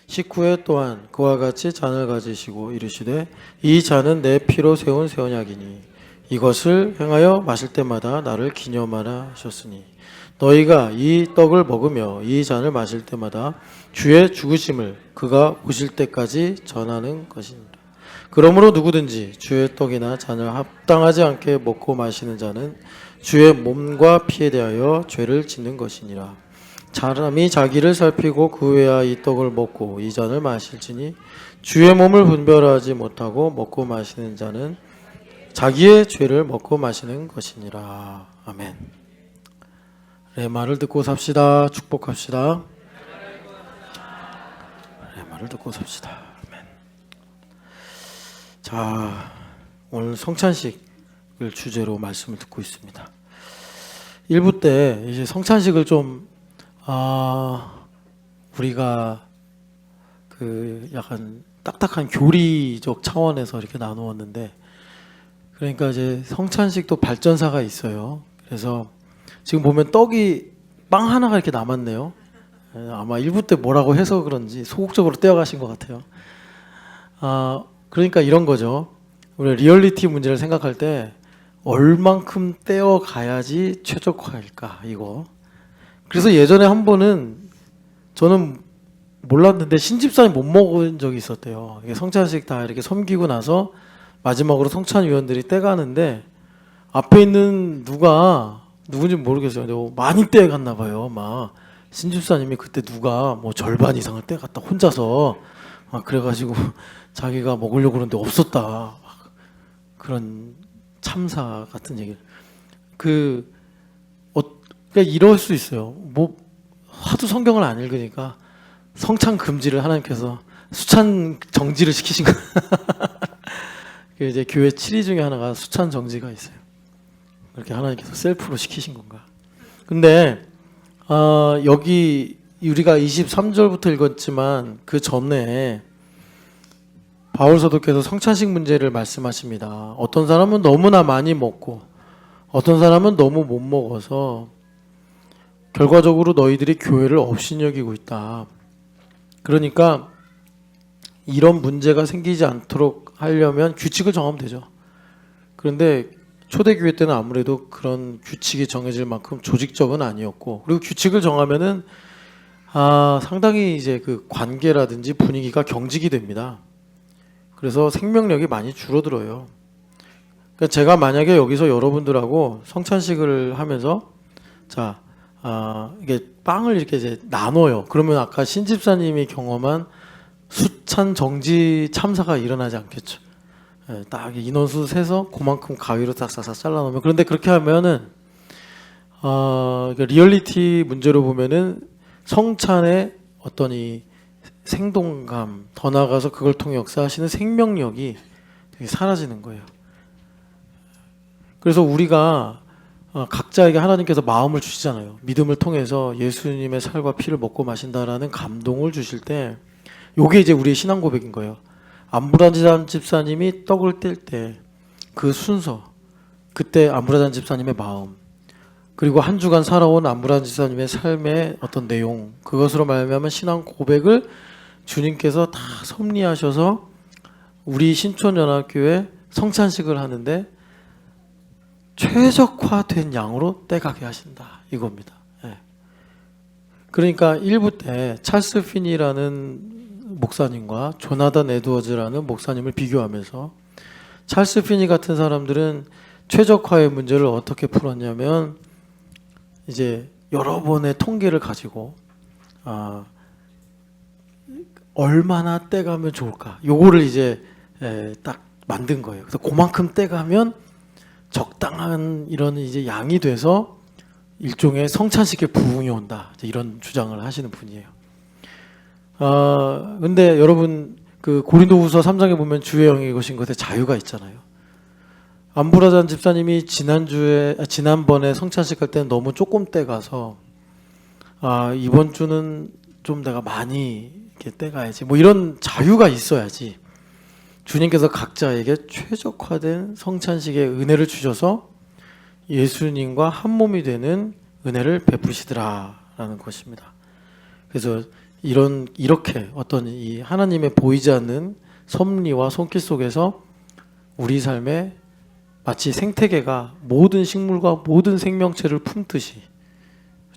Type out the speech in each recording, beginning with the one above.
식후에 또한 그와 같이 잔을 가지시고 이르시되 이 잔은 내 피로 세운 새 언약이니 이것을 행하여 마실 때마다 나를 기념하라 하셨으니 너희가 이 떡을 먹으며 이 잔을 마실 때마다 주의 죽으심을 그가 오실 때까지 전하는 것이니라. 그러므로 누구든지 주의 떡이나 잔을 합당하지 않게 먹고 마시는 자는 주의 몸과 피에 대하여 죄를 짓는 것이니라. 사람이 자기를 살피고 그 외야 이 떡을 먹고 이 잔을 마실지니 주의 몸을 분별하지 못하고 먹고 마시는 자는 자기의 죄를 먹고 마시는 것이니라. 아멘. 레마를 듣고 삽시다. 축복합시다. 레마를 듣고 삽시다. 아멘. 자, 오늘 성찬식을 주제로 말씀을 듣고 있습니다. 1부 때 이제 성찬식을 좀 우리가 그 약간 딱딱한 교리적 차원에서 이렇게 나누었는데, 그러니까 이제 성찬식도 발전사가 있어요. 그래서 지금 보면 떡이 빵 하나가 이렇게 남았네요. 아마 1부 때 뭐라고 해서 그런지 소극적으로 떼어가신 것 같아요. 그러니까 이런 거죠. 우리 리얼리티 문제를 생각할 때 얼만큼 떼어가야지 최적화일까, 이거. 그래서 예전에 한 번은 저는 몰랐는데 신집사님 못 먹은 적이 있었대요. 이게 성찬식 다 이렇게 섬기고 나서 마지막으로 성찬위원들이 떼가는데 앞에 있는 누군지 모르겠어요. 근데 많이 떼갔나 봐요. 막 신집사님이 그때 누가 뭐 절반 이상을 떼갔다 혼자서 막 그래가지고 자기가 먹으려고 그러는데 없었다. 막 그런 참사 같은 얘기를. 그러니까 이럴 수 있어요. 뭐 하도 성경을 안 읽으니까 성찬 금지를 하나님께서 수찬 정지를 시키신 거. 이제 교회 7위 중에 하나가 수찬 정지가 있어요. 그렇게 하나님께서 셀프로 시키신 건가? 근데 여기 우리가 23절부터 읽었지만 그 전에 바울 사도께서 성찬식 문제를 말씀하십니다. 어떤 사람은 너무나 많이 먹고 어떤 사람은 너무 못 먹어서 결과적으로 너희들이 교회를 업신여기고 있다. 그러니까 이런 문제가 생기지 않도록 하려면 규칙을 정하면 되죠. 그런데 초대교회 때는 아무래도 그런 규칙이 정해질 만큼 조직적은 아니었고, 그리고 규칙을 정하면은 상당히 이제 그 관계라든지 분위기가 경직이 됩니다. 그래서 생명력이 많이 줄어들어요. 그러니까 제가 만약에 여기서 여러분들하고 성찬식을 하면서 이게 빵을 이렇게 이제 나눠요. 그러면 아까 신집사님이 경험한 수찬 정지 참사가 일어나지 않겠죠. 딱 인원수 세서 그만큼 가위로 싹싹 잘라놓으면. 그런데 그렇게 하면은 리얼리티 문제로 보면은 성찬의 어떤 이 생동감, 더 나아가서 그걸 통해 역사하시는 생명력이 되게 사라지는 거예요. 그래서 우리가 각자에게 하나님께서 마음을 주시잖아요. 믿음을 통해서 예수님의 살과 피를 먹고 마신다라는 감동을 주실 때, 요게 이제 우리의 신앙 고백인 거예요. 안브라잔 집사님이 떡을 뗄 때 그 순서, 그때 안브라잔 집사님의 마음, 그리고 한 주간 살아온 안브라잔 집사님의 삶의 어떤 내용, 그것으로 말미암은 신앙 고백을 주님께서 다 섭리하셔서 우리 신촌연합교회 성찬식을 하는데 최적화된 양으로 떼가게 하신다, 이겁니다. 그러니까 1부 때 찰스 피니라는 목사님과 조나단 에드워즈라는 목사님을 비교하면서, 찰스 피니 같은 사람들은 최적화의 문제를 어떻게 풀었냐면, 이제 여러 번의 통계를 가지고 얼마나 떼가면 좋을까, 요거를 이제 딱 만든 거예요. 그래서 그만큼 떼가면 적당한 이런 이제 양이 돼서 일종의 성찬식의 부흥이 온다, 이런 주장을 하시는 분이에요. 근데 여러분 그 고린도후서 3장에 보면 주의 영이 이것인 것에 자유가 있잖아요. 안브라잔 집사님이 지난번에 성찬식 할 때는 너무 조금 떼가서 이번 주는 좀 내가 많이 이렇게 떼가야지, 뭐 이런 자유가 있어야지. 주님께서 각자에게 최적화된 성찬식의 은혜를 주셔서 예수님과 한 몸이 되는 은혜를 베푸시더라라는 것입니다. 그래서 이렇게 어떤 이 하나님의 보이지 않는 섭리와 손길 속에서 우리 삶에 마치 생태계가 모든 식물과 모든 생명체를 품듯이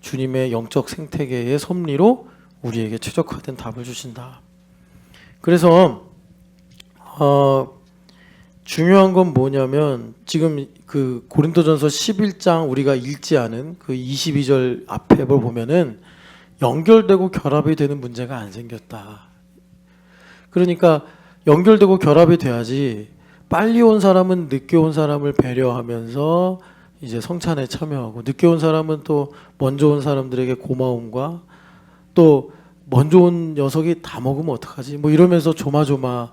주님의 영적 생태계의 섭리로 우리에게 최적화된 답을 주신다. 그래서 중요한 건 뭐냐면 지금 그 고린도전서 11장 우리가 읽지 않은 그 22절 앞에 보면은 연결되고 결합이 되는 문제가 안 생겼다. 그러니까 연결되고 결합이 돼야지 빨리 온 사람은 늦게 온 사람을 배려하면서 이제 성찬에 참여하고 늦게 온 사람은 또 먼저 온 사람들에게 고마움과 또 먼저 온 녀석이 다 먹으면 어떡하지? 뭐 이러면서 조마조마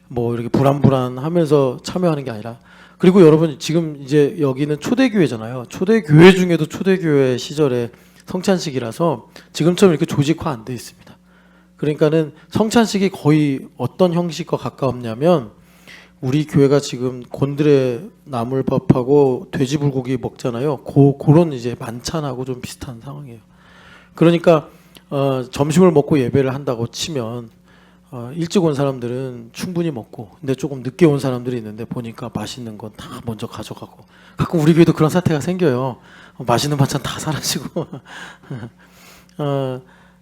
뭐 이렇게 불안불안하면서 참여하는 게 아니라 그리고 여러분 지금 이제 여기는 초대교회잖아요. 초대교회 중에도 초대교회 시절에 성찬식이라서 지금처럼 이렇게 조직화 안 돼 있습니다. 그러니까는 성찬식이 거의 어떤 형식과 가까웠냐면 우리 교회가 지금 곤드레 나물밥하고 돼지 불고기 먹잖아요. 그런 이제 만찬하고 좀 비슷한 상황이에요. 그러니까 점심을 먹고 예배를 한다고 치면 일찍 온 사람들은 충분히 먹고 근데 조금 늦게 온 사람들이 있는데 보니까 맛있는 건 다 먼저 가져가고 가끔 우리 교회도 그런 사태가 생겨요. 맛있는 반찬 다 사라지고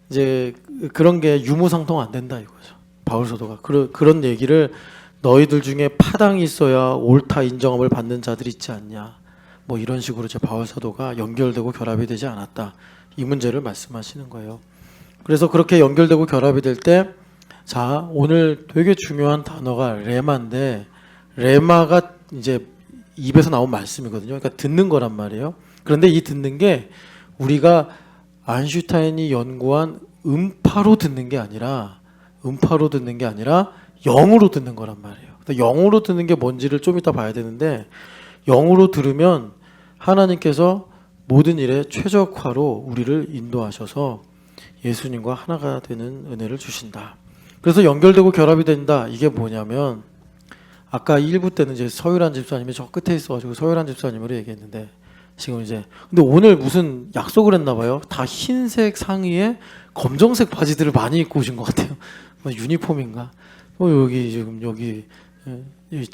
이제 그런 게 유무상통 안 된다 이거죠. 바울 사도가 그런 얘기를 너희들 중에 파당이 있어야 옳다 인정함을 받는 자들이 있지 않냐. 뭐 이런 식으로 제 바울 사도가 연결되고 결합이 되지 않았다. 이 문제를 말씀하시는 거예요. 그래서 그렇게 연결되고 결합이 될 때 자, 오늘 되게 중요한 단어가 레마인데 레마가 이제 입에서 나온 말씀이거든요. 그러니까 듣는 거란 말이에요. 그런데 이 듣는 게 우리가 아인슈타인이 연구한 음파로 듣는 게 아니라 영으로 듣는 거란 말이에요. 영으로 듣는 게 뭔지를 좀 이따 봐야 되는데 영으로 들으면 하나님께서 모든 일에 최적화로 우리를 인도하셔서 예수님과 하나가 되는 은혜를 주신다. 그래서 연결되고 결합이 된다. 이게 뭐냐면 아까 1부 때는 이제 서유란 집사님이 저 끝에 있어가지고 서유란 집사님으로 얘기했는데 지금 이제 근데 오늘 무슨 약속을 했나 봐요. 다 흰색 상의에 검정색 바지들을 많이 입고 오신 것 같아요. 뭐 유니폼인가? 여기 지금 여기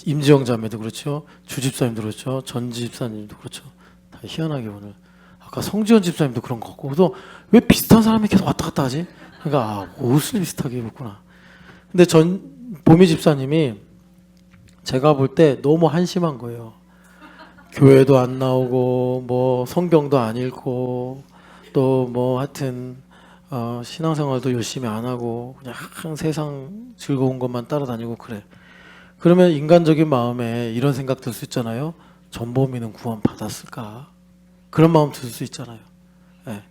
임지영 자매도 그렇죠. 주 집사님도 그렇죠. 전 집사님도 그렇죠. 다 희한하게 오늘 아까 성지현 집사님도 그런 것 같고 그래서 왜 비슷한 사람이 계속 왔다 갔다 하지? 그러니까 옷을 비슷하게 입었구나. 근데 보미 집사님이 제가 볼 때 너무 한심한 거예요. 교회도 안 나오고 뭐 성경도 안 읽고 또 뭐 하여튼 신앙생활도 열심히 안 하고 그냥 세상 즐거운 것만 따라다니고 그래. 그러면 인간적인 마음에 이런 생각 들 수 있잖아요. 전보미는 구원 받았을까? 그런 마음 들 수 있잖아요. 네.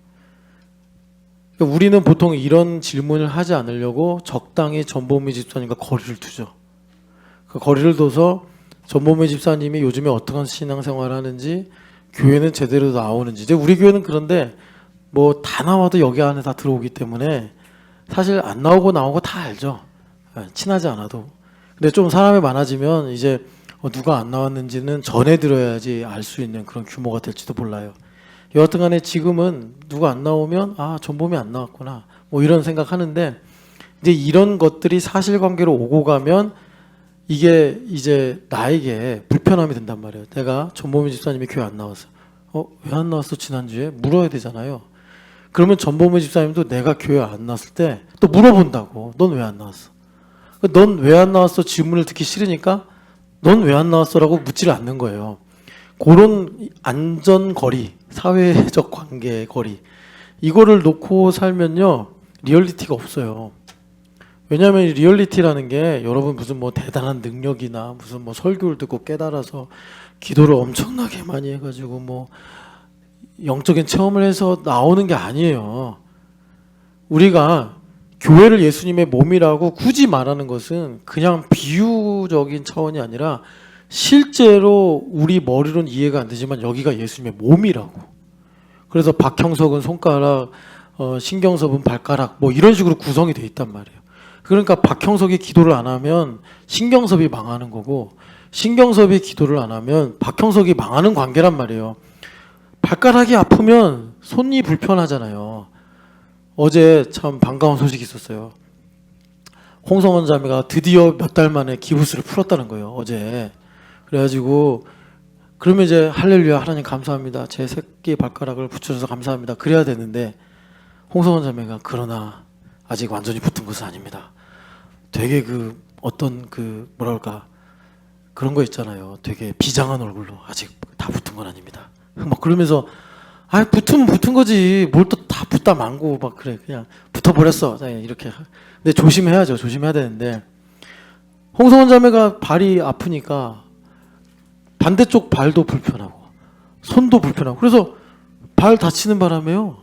그러니까 우리는 보통 이런 질문을 하지 않으려고 적당히 전보미 집사님과 거리를 두죠. 그 거리를 둬서 전보미 집사님이 요즘에 어떤 신앙생활을 하는지 교회는 제대로 나오는지 이제 우리 교회는 그런데 뭐 다 나와도 여기 안에 다 들어오기 때문에 사실 안 나오고 다 알죠. 친하지 않아도. 근데 좀 사람이 많아지면 이제 누가 안 나왔는지는 전해 들어야지 알 수 있는 그런 규모가 될지도 몰라요. 여하튼 간에 지금은 누가 안 나오면 전봄이 안 나왔구나 뭐 이런 생각하는데 이제 이런 것들이 사실관계로 오고 가면 이게 이제 나에게 불편함이 된단 말이에요. 내가 전보미 집사님이 교회 안 나왔어. 왜 안 나왔어 지난주에? 물어야 되잖아요. 그러면 전보미 집사님도 내가 교회 안 나왔을 때 또 물어본다고. 넌 왜 안 나왔어? 넌 왜 안 나왔어? 질문을 듣기 싫으니까 넌 왜 안 나왔어? 라고 묻지를 않는 거예요. 그런 안전거리, 사회적 관계 거리 이거를 놓고 살면요 리얼리티가 없어요. 왜냐하면 리얼리티라는 게 여러분 무슨 뭐 대단한 능력이나 무슨 뭐 설교를 듣고 깨달아서 기도를 엄청나게 많이 해가지고 뭐 영적인 체험을 해서 나오는 게 아니에요. 우리가 교회를 예수님의 몸이라고 굳이 말하는 것은 그냥 비유적인 차원이 아니라 실제로 우리 머리로는 이해가 안 되지만 여기가 예수님의 몸이라고. 그래서 박형석은 손가락, 신경섭은 발가락 뭐 이런 식으로 구성이 돼 있단 말이에요. 그러니까 박형석이 기도를 안 하면 신경섭이 망하는 거고 신경섭이 기도를 안 하면 박형석이 망하는 관계란 말이에요. 발가락이 아프면 손이 불편하잖아요. 어제 참 반가운 소식이 있었어요. 홍성원 자매가 드디어 몇 달 만에 기부수를 풀었다는 거예요, 어제. 그래가지고 그러면 이제 할렐루야 하나님 감사합니다. 제 새끼 발가락을 붙여줘서 감사합니다. 그래야 되는데 홍성원 자매가 그러나 아직 완전히 붙은 것은 아닙니다. 되게 그 어떤 그 뭐랄까 그런 거 있잖아요. 되게 비장한 얼굴로 아직 다 붙은 건 아닙니다. 막 그러면서 아 붙으면 붙은 거지 뭘 또 다 붙다 말고 막 그래 그냥 붙어버렸어 이렇게. 근데 조심해야죠. 조심해야 되는데 홍성원 자매가 발이 아프니까 반대쪽 발도 불편하고 손도 불편하고 그래서 발 다치는 바람에요.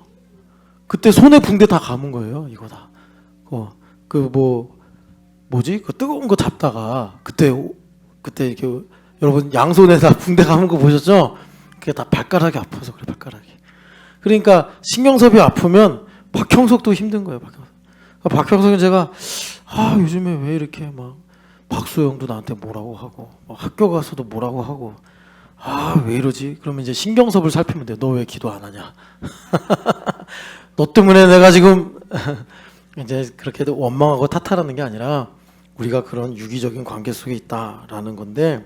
그때 손에 붕대 다 감은 거예요. 이거 다. 그 뭐지? 그 뜨거운 거 잡다가 그때 이렇게 여러분 양손에다 붕대 감은 거 보셨죠? 그게 다 발가락이 아파서 그래 발가락이. 그러니까 신경섭이 아프면 박형석도 힘든 거예요. 박형석은 제가 요즘에 왜 이렇게 막 박소영도 나한테 뭐라고 하고 학교 가서도 뭐라고 하고 왜 이러지? 그러면 이제 신경섭을 살피면 돼요. 너 왜 기도 안 하냐? 너 때문에 내가 지금 이제 그렇게 원망하고 탓하라는 게 아니라 우리가 그런 유기적인 관계 속에 있다라는 건데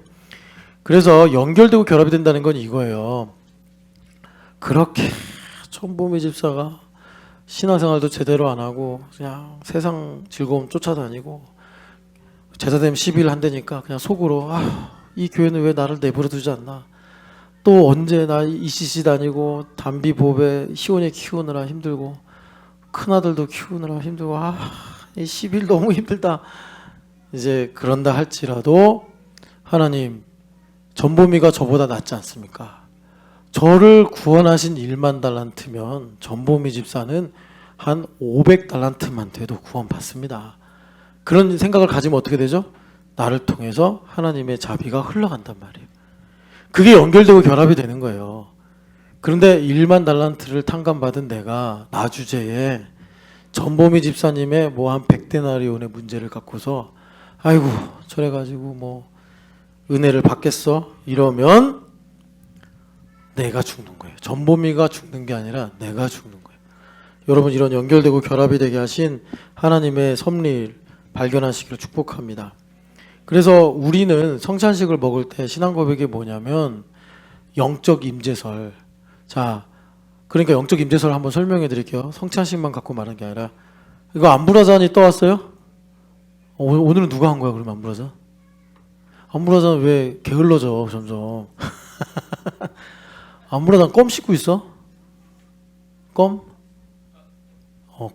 그래서 연결되고 결합이 된다는 건 이거예요. 그렇게 천보미 집사가 신앙생활도 제대로 안 하고 그냥 세상 즐거움 쫓아다니고 제사되면 10일 한다니까 그냥 속으로 이 교회는 왜 나를 내버려 두지 않나 또 언제 나 ECC 다니고 담비 보배 희원이 키우느라 힘들고 큰아들도 키우느라 힘들고 이 10일 너무 힘들다 이제 그런다 할지라도 하나님 전보미가 저보다 낫지 않습니까? 저를 구원하신 1만 달란트면 전보미 집사는 한 500달란트만 돼도 구원받습니다. 그런 생각을 가지면 어떻게 되죠? 나를 통해서 하나님의 자비가 흘러간단 말이에요. 그게 연결되고 결합이 되는 거예요. 그런데 1만 달란트를 탕감받은 내가 나 주제에 전보미 집사님의 뭐 한 100데나리온의 문제를 갖고서 아이고 저래가지고 뭐 은혜를 받겠어? 이러면 내가 죽는 거예요. 전보미가 죽는 게 아니라 내가 죽는 거예요. 여러분 이런 연결되고 결합이 되게 하신 하나님의 섭리를 발견하시기를 축복합니다. 그래서 우리는 성찬식을 먹을 때 신앙 고백이 뭐냐면 영적 임재설. 자, 그러니까 영적 임재설 한번 설명해 드릴게요. 성찬식만 갖고 말하는 게 아니라 이거 안부라잔이 떠왔어요? 오늘은 누가 한 거야 그러면 안부라잔? 안부라잔 왜 게을러져 점점. 안부라잔 껌 씹고 있어? 껌?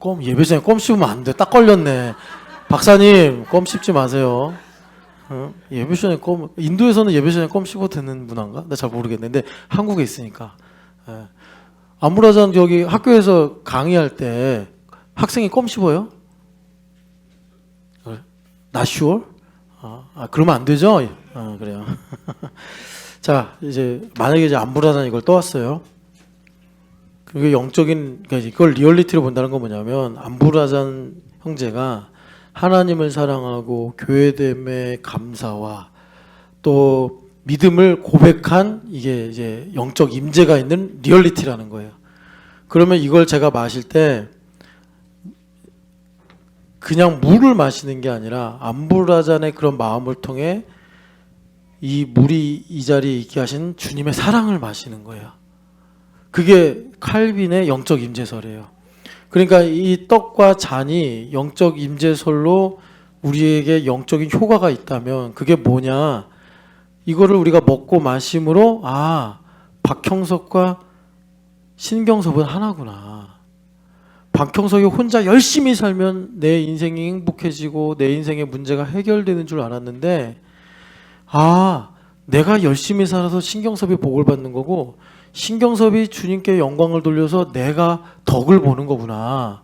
껌 예배전에 껌 씹으면 안 돼. 딱 걸렸네. 박사님 껌 씹지 마세요. 예배전에 껌 인도에서는 예배전에 껌 씹어도 되는 문화인가? 나 잘 모르겠는데 한국에 있으니까. 안부라잔 여기 학교에서 강의할 때 학생이 껌 씹어요? Not sure? 그러면 안 되죠? 그래요. 자, 이제 만약에 이제 안부라잔 이걸 떠왔어요. 그게 영적인 그러니까 이걸 리얼리티로 본다는 건 뭐냐면 안부라잔 형제가 하나님을 사랑하고 교회됨의 감사와 또 믿음을 고백한 이게 이제 영적 임재가 있는 리얼리티라는 거예요. 그러면 이걸 제가 마실 때 그냥 물을 마시는 게 아니라 안부라잔의 그런 마음을 통해 이 물이 이 자리에 있게 하신 주님의 사랑을 마시는 거예요. 그게 칼빈의 영적 임재설이에요. 그러니까 이 떡과 잔이 영적 임재설로 우리에게 영적인 효과가 있다면 그게 뭐냐? 이거를 우리가 먹고 마심으로 박형석과 신경섭은 하나구나. 박형석이 혼자 열심히 살면 내 인생이 행복해지고 내 인생의 문제가 해결되는 줄 알았는데 내가 열심히 살아서 신경섭이 복을 받는 거고 신경섭이 주님께 영광을 돌려서 내가 덕을 보는 거구나.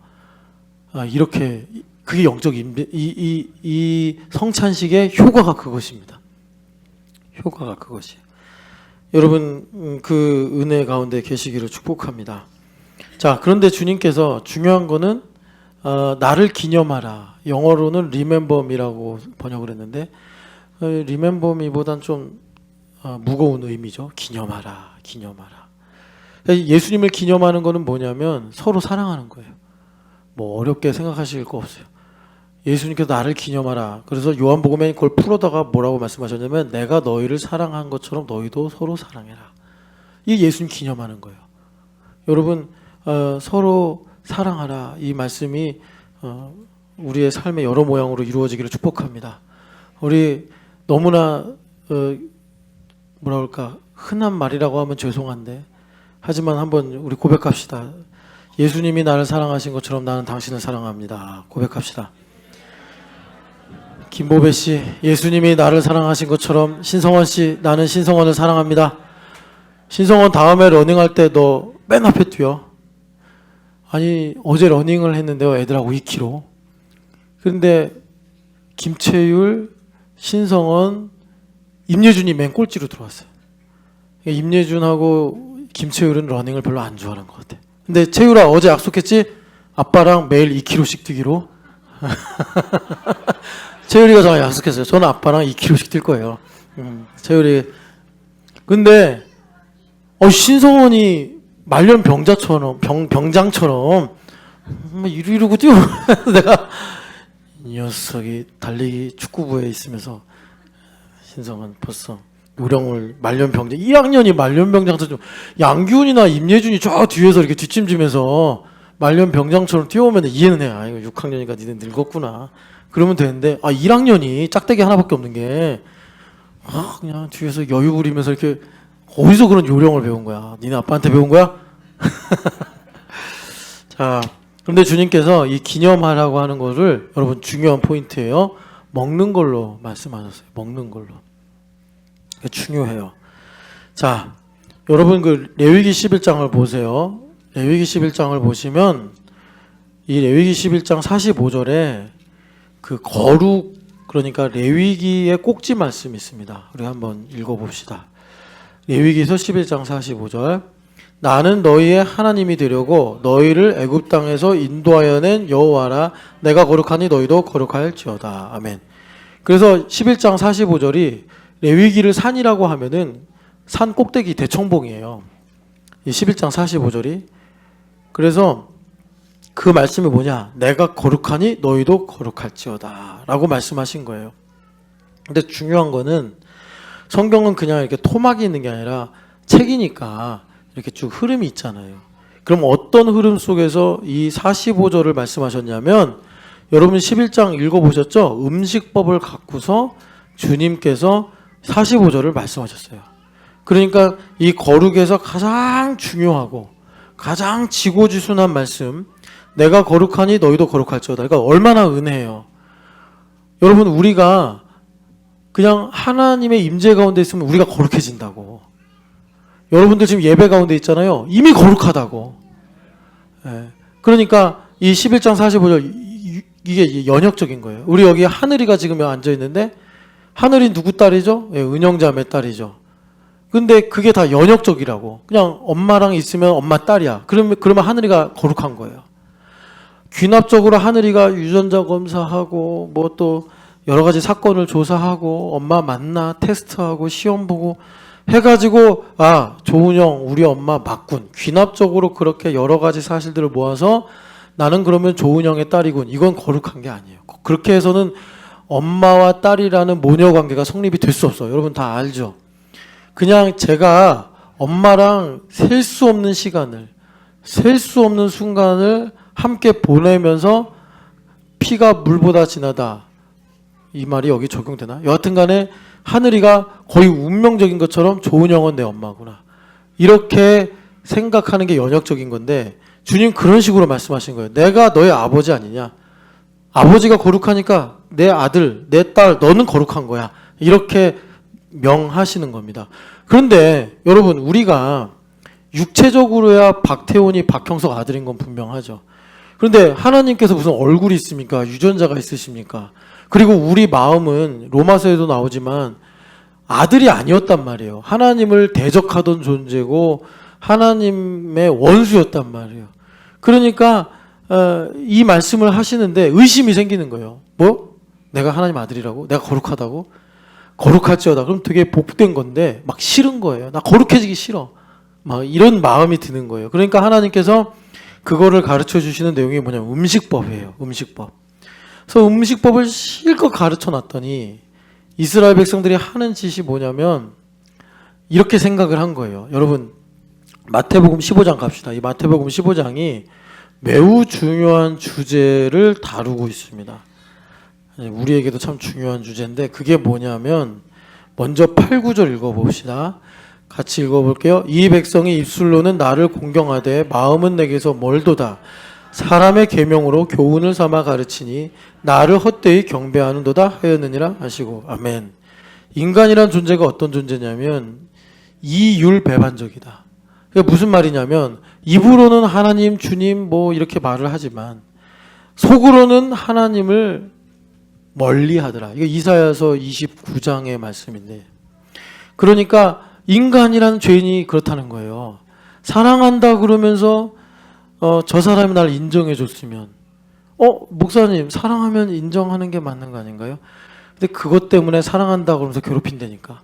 이렇게 그게 영적 임재 이 성찬식의 효과가 그것입니다. 효과가 그것이에요. 여러분 그 은혜 가운데 계시기를 축복합니다. 자, 그런데 주님께서 중요한 거는 나를 기념하라. 영어로는 remember me라고 번역을 했는데 remember me보단 좀 무거운 의미죠. 기념하라, 기념하라. 예수님을 기념하는 거는 뭐냐면 서로 사랑하는 거예요. 뭐 어렵게 생각하실 거 없어요. 예수님께서 나를 기념하라. 그래서 요한복음에 그걸 풀어다가 뭐라고 말씀하셨냐면 내가 너희를 사랑한 것처럼 너희도 서로 사랑해라. 이게 예수님 기념하는 거예요. 여러분 서로 사랑하라. 이 말씀이 우리의 삶의 여러 모양으로 이루어지기를 축복합니다. 우리 너무나 뭐라 그럴까 흔한 말이라고 하면 죄송한데 하지만 한번 우리 고백합시다. 예수님이 나를 사랑하신 것처럼 나는 당신을 사랑합니다. 고백합시다. 김보배 씨, 예수님이 나를 사랑하신 것처럼 신성원 씨, 나는 신성원을 사랑합니다. 신성원 다음에 러닝할 때 너 맨 앞에 뛰어. 아니 어제 러닝을 했는데요, 애들하고 2km. 그런데 김채율, 신성원, 임예준이 맨 꼴찌로 들어왔어요. 임예준하고 김채율은 러닝을 별로 안 좋아하는 것 같아. 근데 채율아 어제 약속했지? 아빠랑 매일 2km씩 뛰기로. 채율이가 저랑 약속했어요. 저는 아빠랑 2km씩 뛸 거예요. 채율이. 근데 신성원이 말년 병자처럼 병장처럼 이러고 뛰어. 내가 이 녀석이 달리기 축구부에 있으면서 신성원 벌써 요령을 말년병장 1학년이 말년병장처럼 양기훈이나 임예준이 저 뒤에서 이렇게 뒷짐지면서 말년병장처럼 뛰어오면 이해는 해. 아 이거 6학년이니까 니네 늙었구나. 그러면 되는데 1학년이 짝대기 하나밖에 없는 게 그냥 뒤에서 여유 부리면서 이렇게 어디서 그런 요령을 배운 거야? 니네 아빠한테 배운 거야? 자, 그런데 주님께서 이 기념하라고 하는 거를 여러분 중요한 포인트예요. 먹는 걸로 말씀하셨어요. 먹는 걸로. 중요해요. 자, 여러분 그 레위기 11장을 보세요. 레위기 11장을 보시면 이 레위기 11장 45절에 그 거룩 그러니까 레위기의 꼭지 말씀이 있습니다. 우리 한번 읽어봅시다. 레위기서 11장 45절 나는 너희의 하나님이 되려고 너희를 애굽 땅에서 인도하여 낸 여호와라 내가 거룩하니 너희도 거룩할지어다. 아멘. 그래서 11장 45절이 레위기를 산이라고 하면은 산 꼭대기 대청봉이에요. 이 11장 45절이. 그래서 그 말씀이 뭐냐? 내가 거룩하니 너희도 거룩할지어다 라고 말씀하신 거예요. 근데 중요한 거는 성경은 그냥 이렇게 토막이 있는 게 아니라 책이니까 이렇게 쭉 흐름이 있잖아요. 그럼 어떤 흐름 속에서 이 45절을 말씀하셨냐면 여러분 11장 읽어보셨죠? 음식법을 갖고서 주님께서 45절을 말씀하셨어요. 그러니까 이 거룩에서 가장 중요하고 가장 지고지순한 말씀 내가 거룩하니 너희도 거룩할지어다. 그러니까 얼마나 은혜예요. 여러분 우리가 그냥 하나님의 임재 가운데 있으면 우리가 거룩해진다고. 여러분들 지금 예배 가운데 있잖아요. 이미 거룩하다고. 그러니까 이 11장 45절 이게 연역적인 거예요. 우리 여기 하늘이가 지금 앉아있는데 하늘이 누구 딸이죠? 은영자매 딸이죠. 근데 그게 다 연역적이라고. 그냥 엄마랑 있으면 엄마 딸이야. 그러면 하늘이가 거룩한 거예요. 귀납적으로 하늘이가 유전자 검사하고 뭐 또 여러 가지 사건을 조사하고 엄마 만나 테스트하고 시험 보고 해가지고 조은영 우리 엄마 맞군. 귀납적으로 그렇게 여러 가지 사실들을 모아서 나는 그러면 조은영의 딸이군. 이건 거룩한 게 아니에요. 그렇게 해서는 엄마와 딸이라는 모녀 관계가 성립이 될 수 없어요. 여러분 다 알죠? 그냥 제가 엄마랑 셀 수 없는 시간을 셀 수 없는 순간을 함께 보내면서 피가 물보다 진하다. 이 말이 여기 적용되나? 여하튼 간에 하늘이가 거의 운명적인 것처럼 조은영은 내 엄마구나. 이렇게 생각하는 게 연역적인 건데 주님 그런 식으로 말씀하신 거예요. 내가 너의 아버지 아니냐? 아버지가 거룩하니까 내 아들, 내 딸, 너는 거룩한 거야. 이렇게 명하시는 겁니다. 그런데 여러분 우리가 육체적으로야 박태원이 박형석 아들인 건 분명하죠. 그런데 하나님께서 무슨 얼굴이 있습니까? 유전자가 있으십니까? 그리고 우리 마음은 로마서에도 나오지만 아들이 아니었단 말이에요. 하나님을 대적하던 존재고 하나님의 원수였단 말이에요. 그러니까 이 말씀을 하시는데 의심이 생기는 거예요. 뭐? 내가 하나님 아들이라고? 내가 거룩하다고? 거룩할지어다. 그럼 되게 복된 건데 막 싫은 거예요. 나 거룩해지기 싫어. 막 이런 마음이 드는 거예요. 그러니까 하나님께서 그거를 가르쳐 주시는 내용이 뭐냐면 음식법이에요. 음식법. 그래서 음식법을 실컷 가르쳐 놨더니 이스라엘 백성들이 하는 짓이 뭐냐면 이렇게 생각을 한 거예요. 여러분 마태복음 15장 갑시다. 이 마태복음 15장이 매우 중요한 주제를 다루고 있습니다. 우리에게도 참 중요한 주제인데 그게 뭐냐면 먼저 8, 9절 읽어봅시다. 같이 읽어볼게요. 이 백성이 입술로는 나를 공경하되 마음은 내게서 멀도다. 사람의 계명으로 교훈을 삼아 가르치니 나를 헛되이 경배하는도다 하였느니라 하시고 아멘. 인간이란 존재가 어떤 존재냐면 이율배반적이다. 그게 무슨 말이냐면 입으로는 하나님, 주님 뭐 이렇게 말을 하지만 속으로는 하나님을 멀리하더라. 이게 이사야서 29장의 말씀인데 그러니까 인간이란 죄인이 그렇다는 거예요. 사랑한다 그러면서 저 사람이 날 인정해 줬으면 목사님 사랑하면 인정하는 게 맞는 거 아닌가요? 근데 그것 때문에 사랑한다 그러면서 괴롭힌다니까.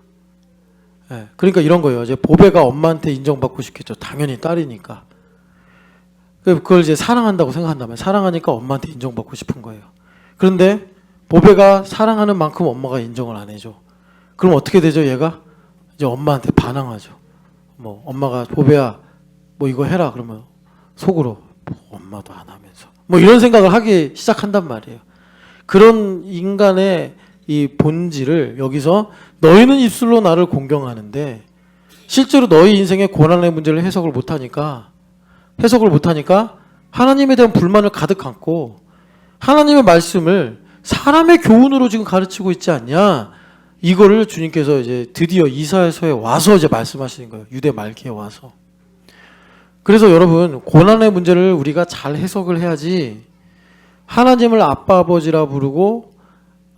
예, 그러니까 이런 거예요. 이제 보배가 엄마한테 인정받고 싶겠죠. 당연히 딸이니까. 그걸 이제 사랑한다고 생각한다면 사랑하니까 엄마한테 인정받고 싶은 거예요. 그런데 보배가 사랑하는 만큼 엄마가 인정을 안 해줘. 그럼 어떻게 되죠? 얘가 이제 엄마한테 반항하죠. 뭐 엄마가 보배야 뭐 이거 해라 그러면 속으로 엄마도 안 하면서 뭐 이런 생각을 하기 시작한단 말이에요. 그런 인간의 이 본질을 여기서 너희는 입술로 나를 공경하는데 실제로 너희 인생의 고난의 문제를 해석을 못하니까 하나님에 대한 불만을 가득 안고 하나님의 말씀을 사람의 교훈으로 지금 가르치고 있지 않냐. 이거를 주님께서 이제 드디어 이사야서에 와서 이제 말씀하시는 거예요. 유대 말기에 와서. 그래서 여러분 고난의 문제를 우리가 잘 해석을 해야지 하나님을 아빠 아버지라 부르고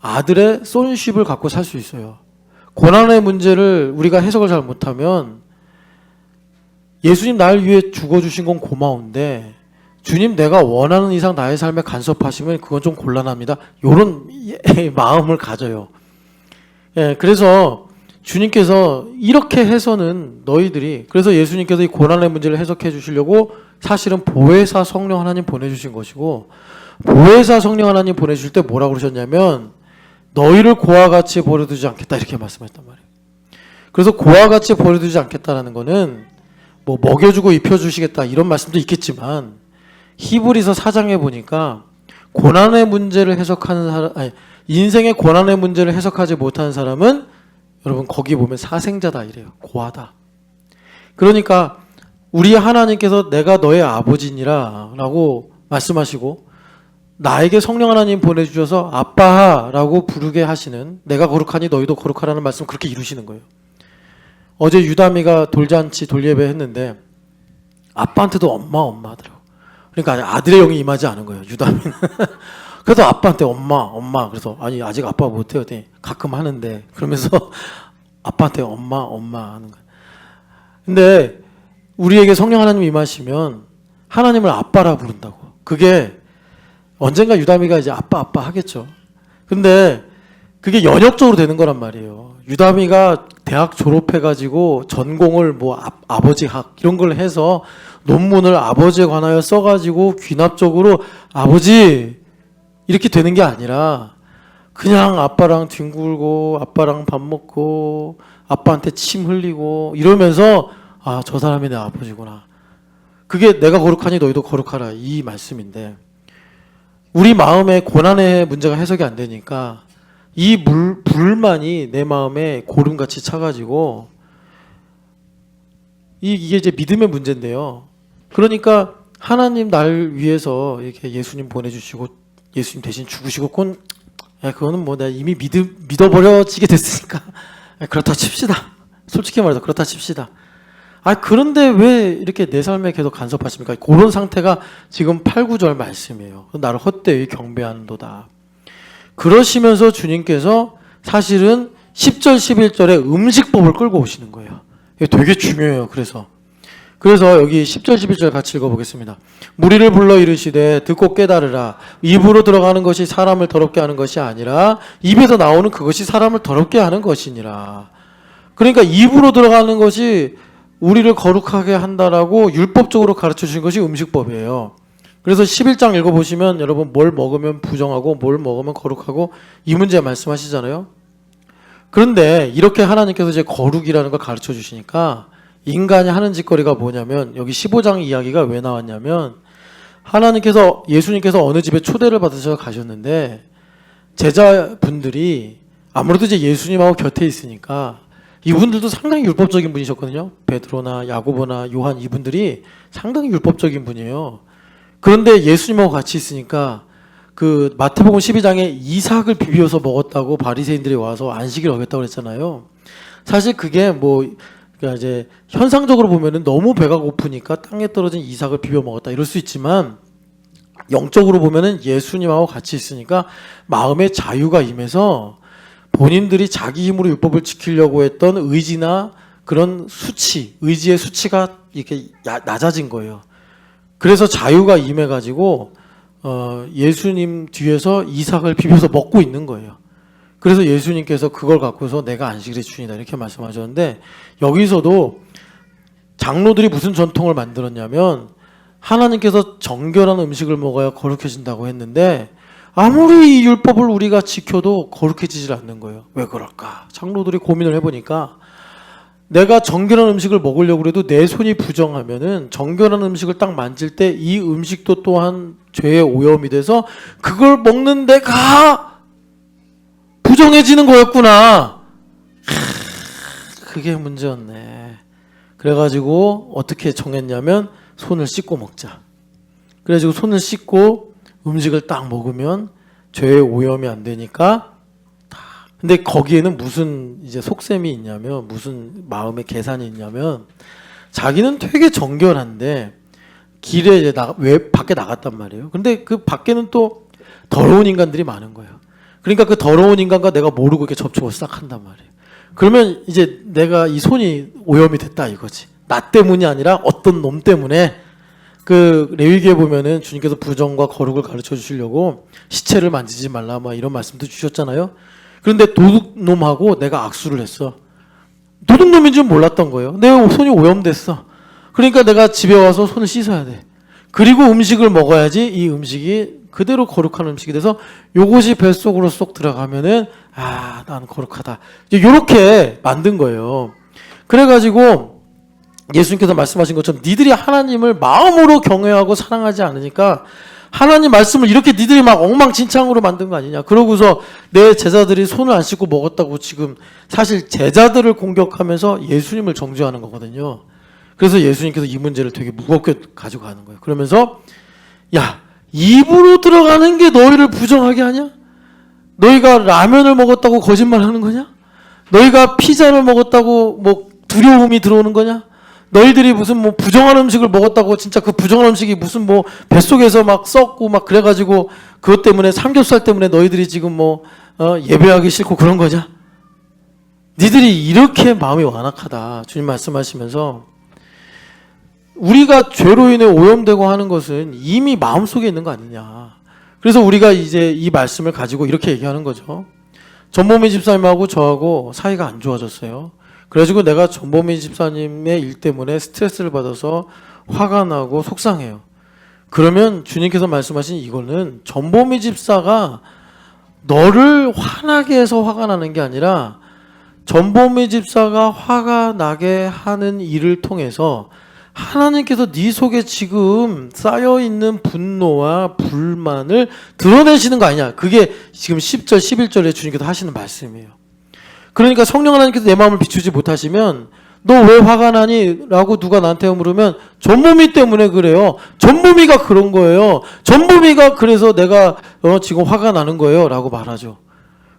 아들의 손쉽을 갖고 살 수 있어요. 고난의 문제를 우리가 해석을 잘 못하면 예수님 날 위해 죽어주신 건 고마운데 주님 내가 원하는 이상 나의 삶에 간섭하시면 그건 좀 곤란합니다. 이런 마음을 가져요. 예, 그래서 주님께서 이렇게 해서는 너희들이 그래서 예수님께서 이 고난의 문제를 해석해 주시려고 사실은 보혜사 성령 하나님 보내주신 것이고 보혜사 성령 하나님 보내주실 때 뭐라고 그러셨냐면 너희를 고와 같이 버려두지 않겠다 이렇게 말씀하셨단 말이에요. 그래서 고와 같이 버려두지 않겠다라는 거는 뭐 먹여주고 입혀주시겠다 이런 말씀도 있겠지만 히브리서 4장에 보니까 고난의 문제를 해석하는 사람 인생의 고난의 문제를 해석하지 못하는 사람은 여러분 거기 보면 사생자다 이래요. 고아다. 그러니까 우리 하나님께서 내가 너의 아버지니라 라고 말씀하시고 나에게 성령 하나님 보내주셔서 아빠라고 부르게 하시는 내가 거룩하니 너희도 거룩하라는 말씀 그렇게 이루시는 거예요. 어제 유다미가 돌잔치 돌예배 했는데 아빠한테도 엄마 하더라고. 그러니까 아들의 영이 임하지 않은 거예요. 유다미는. 그래서 아빠한테 엄마 그래서 아니 아직 아빠 못해요. 가끔 하는데 그러면서 아빠한테 엄마 하는 거예요. 근데 우리에게 성령 하나님 임하시면 하나님을 아빠라 부른다고. 그게 언젠가 유다미가 이제 아빠 하겠죠. 근데 그게 연역적으로 되는 거란 말이에요. 유다미가 대학 졸업해가지고 전공을 뭐 아버지학 이런 걸 해서 논문을 아버지에 관하여 써가지고 귀납적으로 아버지 이렇게 되는 게 아니라 그냥 아빠랑 뒹굴고 아빠랑 밥 먹고 아빠한테 침 흘리고 이러면서 아, 저 사람이 내 아버지구나. 그게 내가 거룩하니 너희도 거룩하라 이 말씀인데 우리 마음에 고난의 문제가 해석이 안 되니까 이 불만이 내 마음에 고름같이 차가지고 이게 이제 믿음의 문제인데요. 그러니까 하나님 날 위해서 이렇게 예수님 보내주시고 예수님 대신 죽으시고 그거는 뭐 내가 이미 믿어버려지게 됐으니까 그렇다 칩시다. 솔직히 말해서 그렇다 칩시다. 그런데 왜 이렇게 내 삶에 계속 간섭하십니까? 그런 상태가 지금 8, 9절 말씀이에요. 나를 헛되이 경배하는도다. 그러시면서 주님께서 사실은 10절, 11절에 음식법을 끌고 오시는 거예요. 이게 되게 중요해요. 그래서 여기 10절, 11절 같이 읽어보겠습니다. 무리를 불러 이르시되 듣고 깨달으라. 입으로 들어가는 것이 사람을 더럽게 하는 것이 아니라 입에서 나오는 그것이 사람을 더럽게 하는 것이니라. 그러니까 입으로 들어가는 것이 우리를 거룩하게 한다라고 율법적으로 가르쳐 주신 것이 음식법이에요. 그래서 11장 읽어보시면 여러분 뭘 먹으면 부정하고 뭘 먹으면 거룩하고 이 문제 말씀하시잖아요. 그런데 이렇게 하나님께서 이제 거룩이라는 걸 가르쳐 주시니까 인간이 하는 짓거리가 뭐냐면 여기 15장 이야기가 왜 나왔냐면 하나님께서 예수님께서 어느 집에 초대를 받으셔서 가셨는데 제자분들이 아무래도 이제 예수님하고 곁에 있으니까 이분들도 상당히 율법적인 분이셨거든요. 베드로나 야고보나 요한 이분들이 상당히 율법적인 분이에요. 그런데 예수님하고 같이 있으니까 그 마태복음 12장에 이삭을 비벼서 먹었다고 바리새인들이 와서 안식일 어겼다고 그랬잖아요. 사실 그게 뭐 그러니까 이제 현상적으로 보면은 너무 배가 고프니까 땅에 떨어진 이삭을 비벼 먹었다 이럴 수 있지만 영적으로 보면은 예수님하고 같이 있으니까 마음에 자유가 임해서 본인들이 자기 힘으로 율법을 지키려고 했던 의지나 그런 수치, 의지의 수치가 이렇게 낮아진 거예요. 그래서 자유가 임해가지고 예수님 뒤에서 이삭을 비벼서 먹고 있는 거예요. 그래서 예수님께서 그걸 갖고서 내가 안식일의 주인이다 이렇게 말씀하셨는데 여기서도 장로들이 무슨 전통을 만들었냐면 하나님께서 정결한 음식을 먹어야 거룩해진다고 했는데 아무리 이 율법을 우리가 지켜도 거룩해지질 않는 거예요. 왜 그럴까? 장로들이 고민을 해보니까 내가 정결한 음식을 먹으려고 해도 내 손이 부정하면은 정결한 음식을 딱 만질 때 이 음식도 또한 죄의 오염이 돼서 그걸 먹는 데가 부정해지는 거였구나. 그게 문제였네. 그래가지고 어떻게 정했냐면 손을 씻고 먹자. 그래가지고 손을 씻고 음식을 딱 먹으면 죄의 오염이 안 되니까. 근데 거기에는 무슨 이제 속셈이 있냐면 무슨 마음의 계산이 있냐면 자기는 되게 정결한데 길에 이제 왜 밖에 나갔단 말이에요. 근데 그 밖에는 또 더러운 인간들이 많은 거예요. 그러니까 그 더러운 인간과 내가 모르고 이렇게 접촉을 싹 한단 말이에요. 그러면 이제 내가 이 손이 오염이 됐다 이거지. 나 때문이 아니라 어떤 놈 때문에. 그 레위기에 보면은 주님께서 부정과 거룩을 가르쳐 주시려고 시체를 만지지 말라 막 이런 말씀도 주셨잖아요. 그런데 도둑놈하고 내가 악수를 했어. 도둑놈인 줄 몰랐던 거예요. 내 손이 오염됐어. 그러니까 내가 집에 와서 손을 씻어야 돼. 그리고 음식을 먹어야지 이 음식이 그대로 거룩한 음식이 돼서 요것이 뱃속으로 쏙 들어가면은 아, 난 거룩하다. 이렇게 만든 거예요. 그래가지고 예수님께서 말씀하신 것처럼 니들이 하나님을 마음으로 경외하고 사랑하지 않으니까 하나님 말씀을 이렇게 니들이 막 엉망진창으로 만든 거 아니냐. 그러고서 내 제자들이 손을 안 씻고 먹었다고 지금 사실 제자들을 공격하면서 예수님을 정죄하는 거거든요. 그래서 예수님께서 이 문제를 되게 무겁게 가지고 가는 거예요. 그러면서 야, 입으로 들어가는 게 너희를 부정하게 하냐? 너희가 라면을 먹었다고 거짓말하는 거냐? 너희가 피자를 먹었다고 뭐 두려움이 들어오는 거냐? 너희들이 무슨 뭐 부정한 음식을 먹었다고 진짜 그 부정한 음식이 무슨 뭐 뱃속에서 막 썩고 막 그래가지고 그것 때문에 삼겹살 때문에 너희들이 지금 뭐 예배하기 싫고 그런 거냐? 니들이 이렇게 마음이 완악하다. 주님 말씀하시면서 우리가 죄로 인해 오염되고 하는 것은 이미 마음속에 있는 거 아니냐. 그래서 우리가 이제 이 말씀을 가지고 이렇게 얘기하는 거죠. 전보미 집사님하고 저하고 사이가 안 좋아졌어요. 그래가지고 내가 전보미 집사님의 일 때문에 스트레스를 받아서 화가 나고 속상해요. 그러면 주님께서 말씀하신 이거는 전보미 집사가 너를 화나게 해서 화가 나는 게 아니라 전보미 집사가 화가 나게 하는 일을 통해서 하나님께서 네 속에 지금 쌓여있는 분노와 불만을 드러내시는 거 아니냐. 그게 지금 10절 11절에 주님께서 하시는 말씀이에요. 그러니까 성령 하나님께서 내 마음을 비추지 못하시면 너 왜 화가 나니? 라고 누가 나한테 물으면 전보미 때문에 그래요. 전보미가 그런 거예요. 전보미가 그래서 내가 지금 화가 나는 거예요. 라고 말하죠.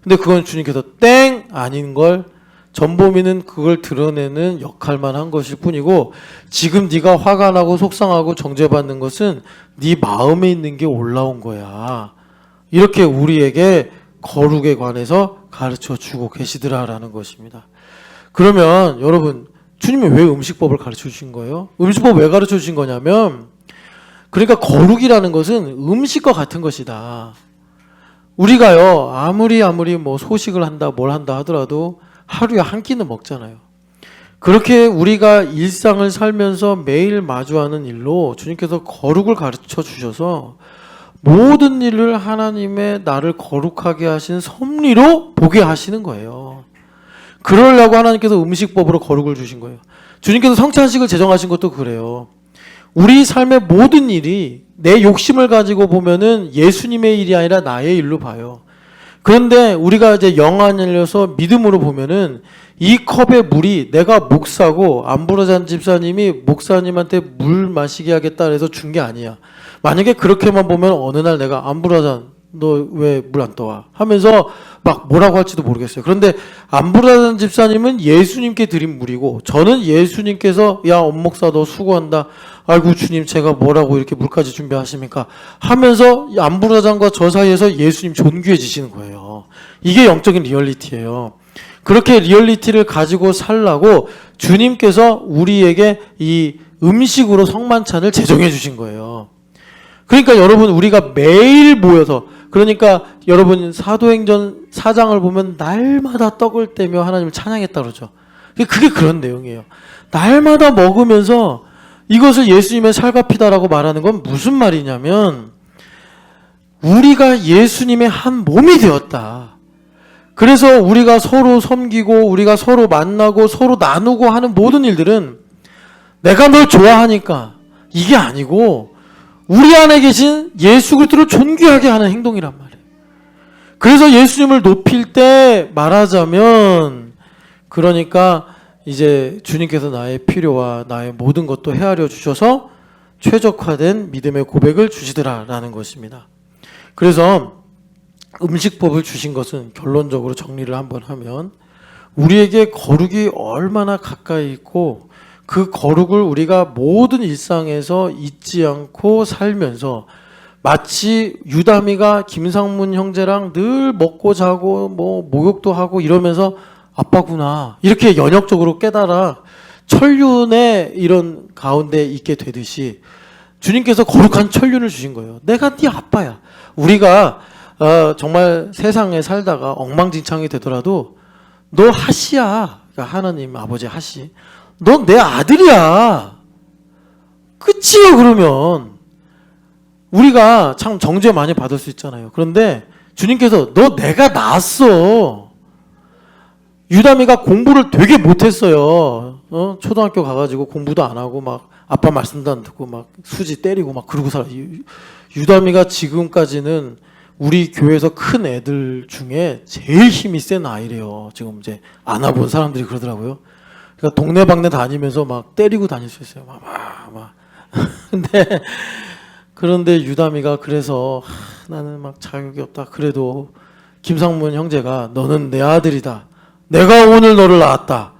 근데 그건 주님께서 땡! 아닌 걸 전보미는 그걸 드러내는 역할만 한 것일 뿐이고 지금 네가 화가 나고 속상하고 정죄받는 것은 네 마음에 있는 게 올라온 거야. 이렇게 우리에게 거룩에 관해서 가르쳐 주고 계시더라라는 것입니다. 그러면 여러분 주님이 왜 음식법을 가르쳐 주신 거예요? 음식법 왜 가르쳐 주신 거냐면 그러니까 거룩이라는 것은 음식과 같은 것이다. 우리가요 아무리 뭐 소식을 한다 뭘 한다 하더라도 하루에 한 끼는 먹잖아요. 그렇게 우리가 일상을 살면서 매일 마주하는 일로 주님께서 거룩을 가르쳐 주셔서 모든 일을 하나님의 나를 거룩하게 하신 섭리로 보게 하시는 거예요. 그러려고 하나님께서 음식법으로 거룩을 주신 거예요. 주님께서 성찬식을 제정하신 것도 그래요. 우리 삶의 모든 일이 내 욕심을 가지고 보면은 예수님의 일이 아니라 나의 일로 봐요. 그런데 우리가 이제 영 안 열려서 믿음으로 보면은 이 컵의 물이 내가 목사고 안부르잔 집사님이 목사님한테 물 마시게 하겠다 해서 준 게 아니야. 만약에 그렇게만 보면 어느 날 내가 안부르잔 너 왜 물 안 떠와? 하면서 막 뭐라고 할지도 모르겠어요. 그런데 안부르잔 집사님은 예수님께 드린 물이고 저는 예수님께서 야 엄목사 너 수고한다. 아이고 주님 제가 뭐라고 이렇게 물까지 준비하십니까? 하면서 안부르잔과 저 사이에서 예수님 존귀해지시는 거예요. 이게 영적인 리얼리티예요. 그렇게 리얼리티를 가지고 살라고 주님께서 우리에게 이 음식으로 성만찬을 제정해 주신 거예요. 그러니까 여러분 우리가 매일 모여서 그러니까 여러분 사도행전 4장을 보면 날마다 떡을 떼며 하나님을 찬양했다 그러죠. 그게 그런 내용이에요. 날마다 먹으면서 이것을 예수님의 살과 피다라고 말하는 건 무슨 말이냐면 우리가 예수님의 한 몸이 되었다. 그래서 우리가 서로 섬기고 우리가 서로 만나고 서로 나누고 하는 모든 일들은 내가 널 좋아하니까 이게 아니고 우리 안에 계신 예수 그리스도를 존귀하게 하는 행동이란 말이에요. 그래서 예수님을 높일 때 말하자면 그러니까 이제 주님께서 나의 필요와 나의 모든 것도 헤아려 주셔서 최적화된 믿음의 고백을 주시더라라는 것입니다. 그래서 음식법을 주신 것은 결론적으로 정리를 한번 하면 우리에게 거룩이 얼마나 가까이 있고 그 거룩을 우리가 모든 일상에서 잊지 않고 살면서 마치 유다미가 김상문 형제랑 늘 먹고 자고 뭐 목욕도 하고 이러면서 아빠구나 이렇게 연역적으로 깨달아 천륜의 이런 가운데 있게 되듯이 주님께서 거룩한 천륜을 주신 거예요. 내가 네 아빠야. 우리가 정말 세상에 살다가 엉망진창이 되더라도 너 하시야. 그러니까 하나님 아버지 하시. 너 내 아들이야. 끝이에요. 그러면 우리가 참 정죄 많이 받을 수 있잖아요. 그런데 주님께서 너 내가 낳았어. 유다미가 공부를 되게 못했어요. 초등학교 가가지고 공부도 안 하고 막 아빠 말씀도 안 듣고 막 수지 때리고 막 그러고 살아. 유다미가 지금까지는 우리 교회에서 큰 애들 중에 제일 힘이 센 아이래요. 지금 이제 안아본 사람들이 그러더라고요. 그러니까 동네방네 다니면서 막 때리고 다닐 수 있어요. 막. 그런데 유다미가 그래서 나는 막 자격이 없다. 그래도 김상문 형제가 너는 내 아들이다. 내가 오늘 너를 낳았다.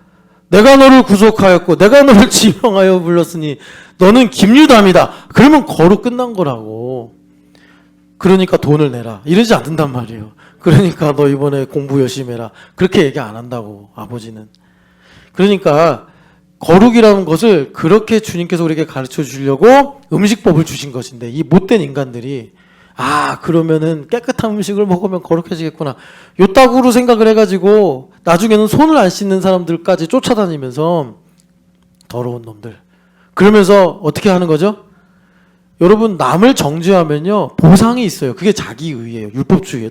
내가 너를 구속하였고 내가 너를 지명하여 불렀으니 너는 김유담이다. 그러면 거룩 끝난 거라고. 그러니까 돈을 내라. 이러지 않는단 말이에요. 그러니까 너 이번에 공부 열심히 해라. 그렇게 얘기 안 한다고 아버지는. 그러니까 거룩이라는 것을 그렇게 주님께서 우리에게 가르쳐 주려고 음식법을 주신 것인데 이 못된 인간들이 그러면은 깨끗한 음식을 먹으면 거룩해지겠구나. 요따구로 생각을 해가지고 나중에는 손을 안 씻는 사람들까지 쫓아다니면서 더러운 놈들. 그러면서 어떻게 하는 거죠? 여러분 남을 정죄하면요 보상이 있어요. 그게 자기의예요. 율법주의예요.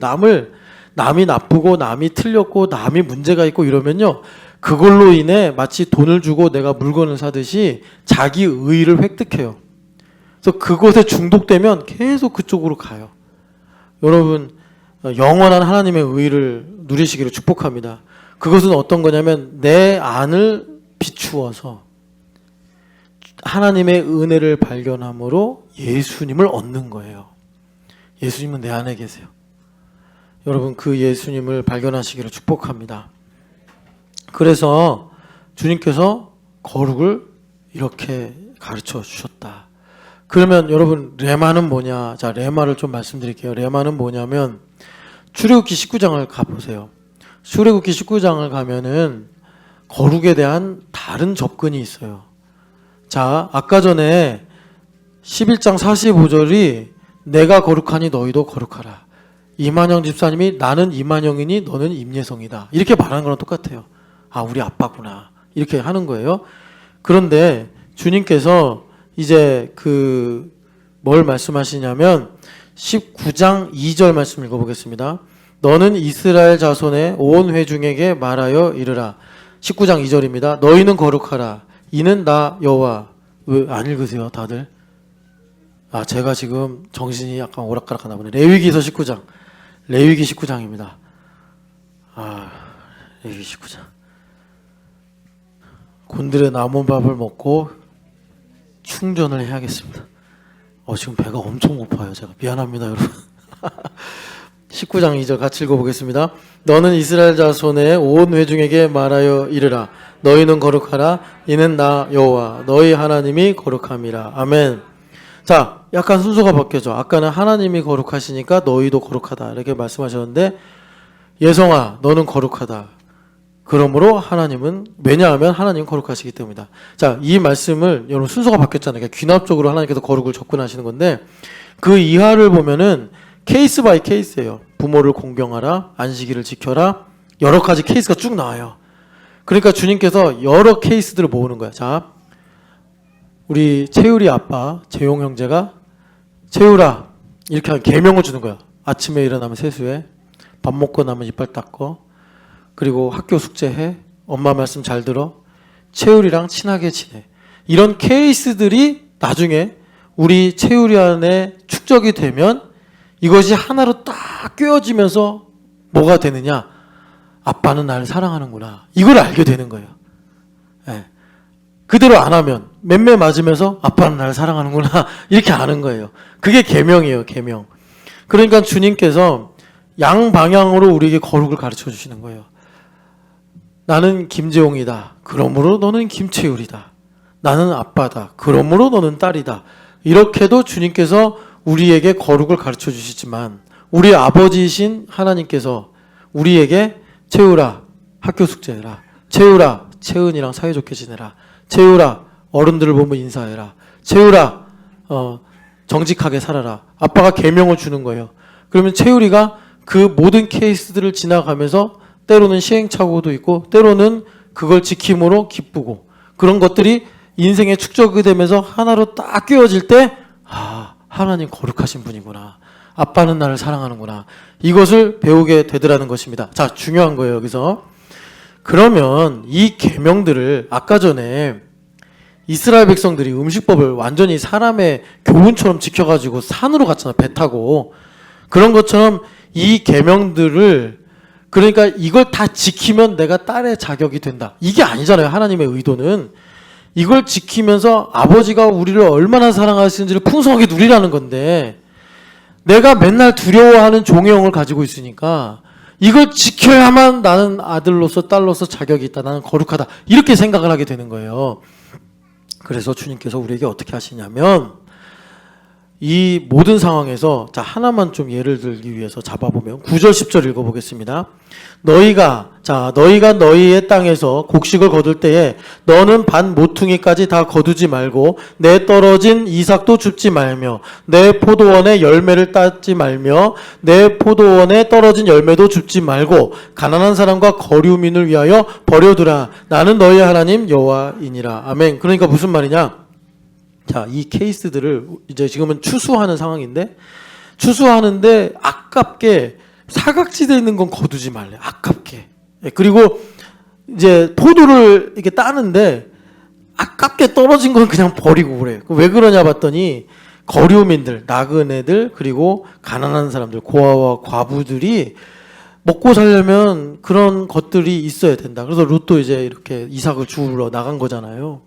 남이 나쁘고 남이 틀렸고 남이 문제가 있고 이러면요 그걸로 인해 마치 돈을 주고 내가 물건을 사듯이 자기 의의를 획득해요. 그래서 그것에 중독되면 계속 그쪽으로 가요. 여러분 영원한 하나님의 의의를 누리시기를 축복합니다. 그것은 어떤 거냐면 내 안을 비추어서 하나님의 은혜를 발견함으로 예수님을 얻는 거예요. 예수님은 내 안에 계세요. 여러분 그 예수님을 발견하시기를 축복합니다. 그래서 주님께서 거룩을 이렇게 가르쳐 주셨다. 그러면 여러분 레마는 뭐냐? 자, 레마를 좀 말씀드릴게요. 레마는 뭐냐면 출애굽기 19장을 가보세요. 출애굽기 19장을 가면은 거룩에 대한 다른 접근이 있어요. 자, 아까 전에 11장 45절이 내가 거룩하니 너희도 거룩하라. 이만영 집사님이 나는 이만영이니 너는 임예성이다. 이렇게 말하는 거랑 똑같아요. 우리 아빠구나. 이렇게 하는 거예요. 그런데 주님께서 이제 뭘 말씀하시냐면 19장 2절 말씀 읽어보겠습니다. 너는 이스라엘 자손의 온 회중에게 말하여 이르라. 19장 2절입니다. 너희는 거룩하라. 이는 나 여호와. 왜 안 읽으세요 다들? 제가 지금 정신이 약간 오락가락하나 보네. 레위기서 19장. 레위기 19장입니다. 레위기 19장. 곤드레 나무밥을 먹고 충전을 해야겠습니다. 지금 배가 엄청 고파요. 제가 미안합니다 여러분. 19장 2절 같이 읽어보겠습니다. 너는 이스라엘 자손의 온 회중에게 말하여 이르라. 너희는 거룩하라. 이는 나 여호와 너희 하나님이 거룩함이라. 아멘. 자, 약간 순서가 바뀌었죠. 아까는 하나님이 거룩하시니까 너희도 거룩하다 이렇게 말씀하셨는데, 예성아 너는 거룩하다. 그러므로 하나님은, 왜냐하면 하나님은 거룩하시기 때문이다. 자, 이 말씀을 여러분 순서가 바뀌었잖아요. 그러니까 귀납적으로 하나님께서 거룩을 접근하시는 건데, 그 이하를 보면은 케이스 바이 케이스예요. 부모를 공경하라, 안식일을 지켜라, 여러 가지 케이스가 쭉 나와요. 그러니까 주님께서 여러 케이스들을 모으는 거야. 자, 우리 채율이 아빠 재용 형제가 채율아 이렇게 하는 계명을 주는 거야. 아침에 일어나면 세수해, 밥 먹고 나면 이빨 닦어, 그리고 학교 숙제해, 엄마 말씀 잘 들어, 채율이랑 친하게 지내. 이런 케이스들이 나중에 우리 채율이 안에 축적이 되면 이것이 하나로 딱 꿰어지면서 뭐가 되느냐? 아빠는 나를 사랑하는구나. 이걸 알게 되는 거예요. 네. 그대로 안 하면 맴매 맞으면서 아빠는 나를 사랑하는구나 이렇게 아는 거예요. 그게 계명이에요. 계명. 그러니까 주님께서 양방향으로 우리에게 거룩을 가르쳐 주시는 거예요. 나는 김재용이다. 그러므로 너는 김채율이다. 나는 아빠다. 그러므로 너는 딸이다. 이렇게도 주님께서 우리에게 거룩을 가르쳐 주시지만, 우리 아버지이신 하나님께서 우리에게 채율아 학교 숙제해라, 채율아 채은이랑 사이좋게 지내라, 채율아 어른들을 보면 인사해라, 채율아 정직하게 살아라. 아빠가 계명을 주는 거예요. 그러면 채율이가 그 모든 케이스들을 지나가면서 때로는 시행착오도 있고 때로는 그걸 지킴으로 기쁘고, 그런 것들이 인생에 축적이 되면서 하나로 딱 끼워질 때 하나님 거룩하신 분이구나, 아빠는 나를 사랑하는구나, 이것을 배우게 되더라는 것입니다. 자, 중요한 거예요 여기서. 그러면 이 계명들을 아까 전에 이스라엘 백성들이 음식법을 완전히 사람의 교훈처럼 지켜가지고 산으로 갔잖아, 배 타고. 그런 것처럼 이 계명들을, 그러니까 이걸 다 지키면 내가 딸의 자격이 된다, 이게 아니잖아요. 하나님의 의도는 이걸 지키면서 아버지가 우리를 얼마나 사랑하시는지를 풍성하게 누리라는 건데, 내가 맨날 두려워하는 종의 영을 가지고 있으니까 이걸 지켜야만 나는 아들로서 딸로서 자격이 있다, 나는 거룩하다, 이렇게 생각을 하게 되는 거예요. 그래서 주님께서 우리에게 어떻게 하시냐면, 이 모든 상황에서 자 하나만 좀 예를 들기 위해서 잡아보면 9절 10절 읽어보겠습니다. 너희가 너희의 땅에서 곡식을 거둘 때에 너는 반 모퉁이까지 다 거두지 말고 내 떨어진 이삭도 줍지 말며 내 포도원의 열매를 따지 말며 내 포도원에 떨어진 열매도 줍지 말고 가난한 사람과 거류민을 위하여 버려두라. 나는 너희의 하나님 여호와이니라. 아멘. 그러니까 무슨 말이냐? 자, 이 케이스들을 이제 지금은 추수하는 상황인데, 추수하는데 아깝게 사각지대에 있는 건 거두지 말래. 아깝게. 그리고 이제 포도를 이렇게 따는데 아깝게 떨어진 건 그냥 버리고 그래. 왜 그러냐 봤더니 거류민들, 나그네들, 그리고 가난한 사람들, 고아와 과부들이 먹고 살려면 그런 것들이 있어야 된다. 그래서 룻도 이제 이렇게 이삭을 주우러 나간 거잖아요.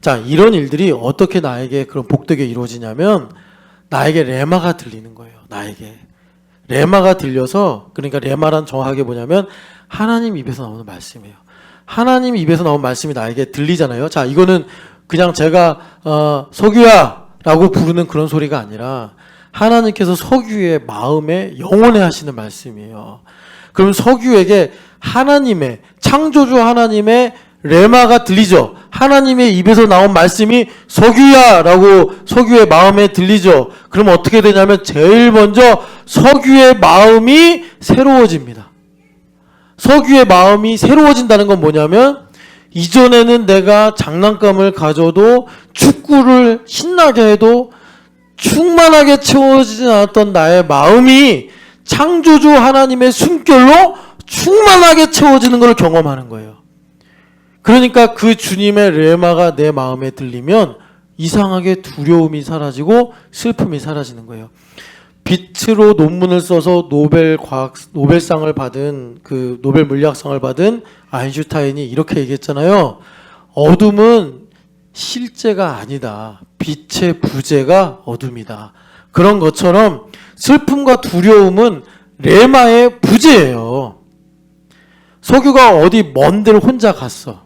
자, 이런 일들이 어떻게 나에게 그런 복되게 이루어지냐면, 나에게 레마가 들리는 거예요. 나에게 레마가 들려서, 그러니까 레마란 정확하게 뭐냐면 하나님 입에서 나오는 말씀이에요. 하나님 입에서 나온 말씀이 나에게 들리잖아요. 자, 이거는 그냥 제가 석유야 라고 부르는 그런 소리가 아니라 하나님께서 석유의 마음에 영혼에 하시는 말씀이에요. 그럼 석유에게 하나님의, 창조주 하나님의 레마가 들리죠. 하나님의 입에서 나온 말씀이 석유야 라고 석유의 마음에 들리죠. 그럼 어떻게 되냐면 제일 먼저 석유의 마음이 새로워집니다. 석유의 마음이 새로워진다는 건 뭐냐면, 이전에는 내가 장난감을 가져도 축구를 신나게 해도 충만하게 채워지지 않았던 나의 마음이 창조주 하나님의 숨결로 충만하게 채워지는 걸 경험하는 거예요. 그러니까 그 주님의 레마가 내 마음에 들리면 이상하게 두려움이 사라지고 슬픔이 사라지는 거예요. 빛으로 논문을 써서 노벨상을 받은 그 노벨 물리학상을 받은 아인슈타인이 이렇게 얘기했잖아요. 어둠은 실제가 아니다. 빛의 부재가 어둠이다. 그런 것처럼 슬픔과 두려움은 레마의 부재예요. 석유가 어디 먼 데를 혼자 갔어.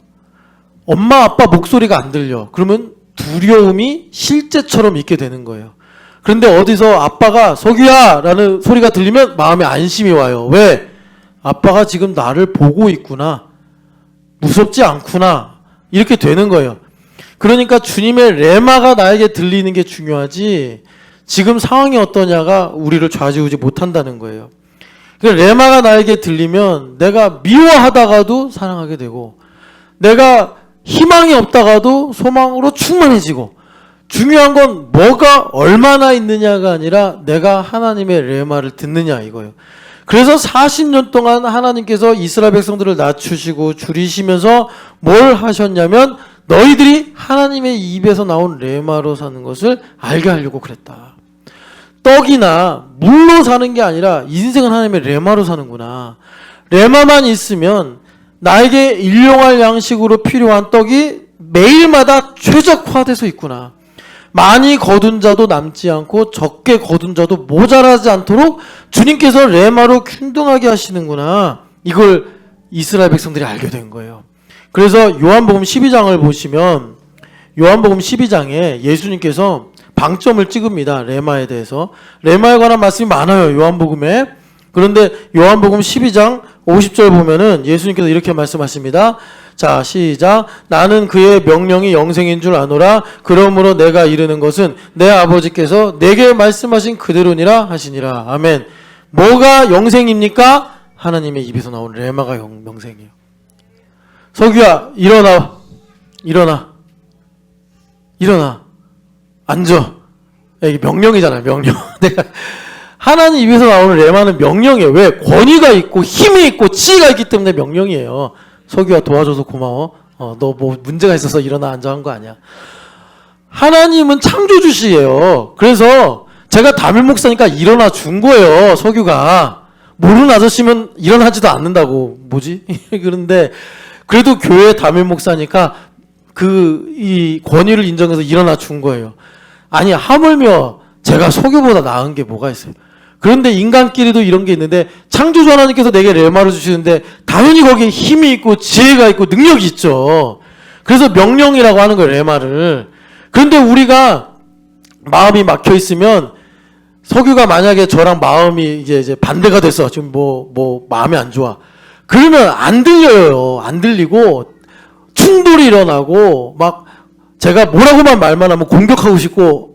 엄마 아빠 목소리가 안 들려. 그러면 두려움이 실제처럼 있게 되는 거예요. 그런데 어디서 아빠가 석유야 라는 소리가 들리면 마음에 안심이 와요. 왜? 아빠가 지금 나를 보고 있구나. 무섭지 않구나. 이렇게 되는 거예요. 그러니까 주님의 레마가 나에게 들리는 게 중요하지 지금 상황이 어떠냐가 우리를 좌지우지 못한다는 거예요. 레마가 나에게 들리면 내가 미워하다가도 사랑하게 되고 내가 희망이 없다가도 소망으로 충만해지고 중요한 건 뭐가 얼마나 있느냐가 아니라 내가 하나님의 레마를 듣느냐 이거예요. 그래서 40년 동안 하나님께서 이스라엘 백성들을 낮추시고 줄이시면서 뭘 하셨냐면 너희들이 하나님의 입에서 나온 레마로 사는 것을 알게 하려고 그랬다. 떡이나 물로 사는 게 아니라 인생은 하나님의 레마로 사는구나. 레마만 있으면 나에게 일용할 양식으로 필요한 떡이 매일마다 최적화돼서 있구나. 많이 거둔 자도 남지 않고 적게 거둔 자도 모자라지 않도록 주님께서 레마로 균등하게 하시는구나. 이걸 이스라엘 백성들이 알게 된 거예요. 그래서 요한복음 12장을 보시면 요한복음 12장에 예수님께서 방점을 찍읍니다. 레마에 대해서. 레마에 관한 말씀이 많아요. 요한복음에. 그런데 요한복음 12장 50절 보면은 예수님께서 이렇게 말씀하십니다. 자, 시작. 나는 그의 명령이 영생인 줄 아노라. 그러므로 내가 이르는 것은 내 아버지께서 내게 말씀하신 그대로니라 하시니라. 아멘. 뭐가 영생입니까? 하나님의 입에서 나온 레마가 영생이에요. 석유야, 일어나. 일어나. 일어나. 앉아. 이게 명령이잖아요. 명령. 내가 하나님 입에서 나오는 레마는 명령이에요. 왜? 권위가 있고 힘이 있고 지혜가 있기 때문에 명령이에요. 석유야 도와줘서 고마워. 너 뭐 문제가 있어서 일어나 앉아 한 거 아니야. 하나님은 창조주시예요. 그래서 제가 담임 목사니까 일어나 준 거예요. 석유가. 모르는 아저씨면 일어나지도 않는다고. 뭐지? 그런데 그래도 교회 담임 목사니까 이 권위를 인정해서 일어나 준 거예요. 아니 하물며 제가 석유보다 나은 게 뭐가 있어요. 그런데 인간끼리도 이런 게 있는데 창조주 하나님께서 내게 레마를 주시는데 당연히 거기에 힘이 있고 지혜가 있고 능력이 있죠. 그래서 명령이라고 하는 거예요. 레마를. 그런데 우리가 마음이 막혀 있으면 석유가 만약에 저랑 마음이 이제 반대가 돼서 지금 뭐 마음이 안 좋아. 그러면 안 들려요. 안 들리고 충돌이 일어나고 막 제가 뭐라고만 말만 하면 공격하고 싶고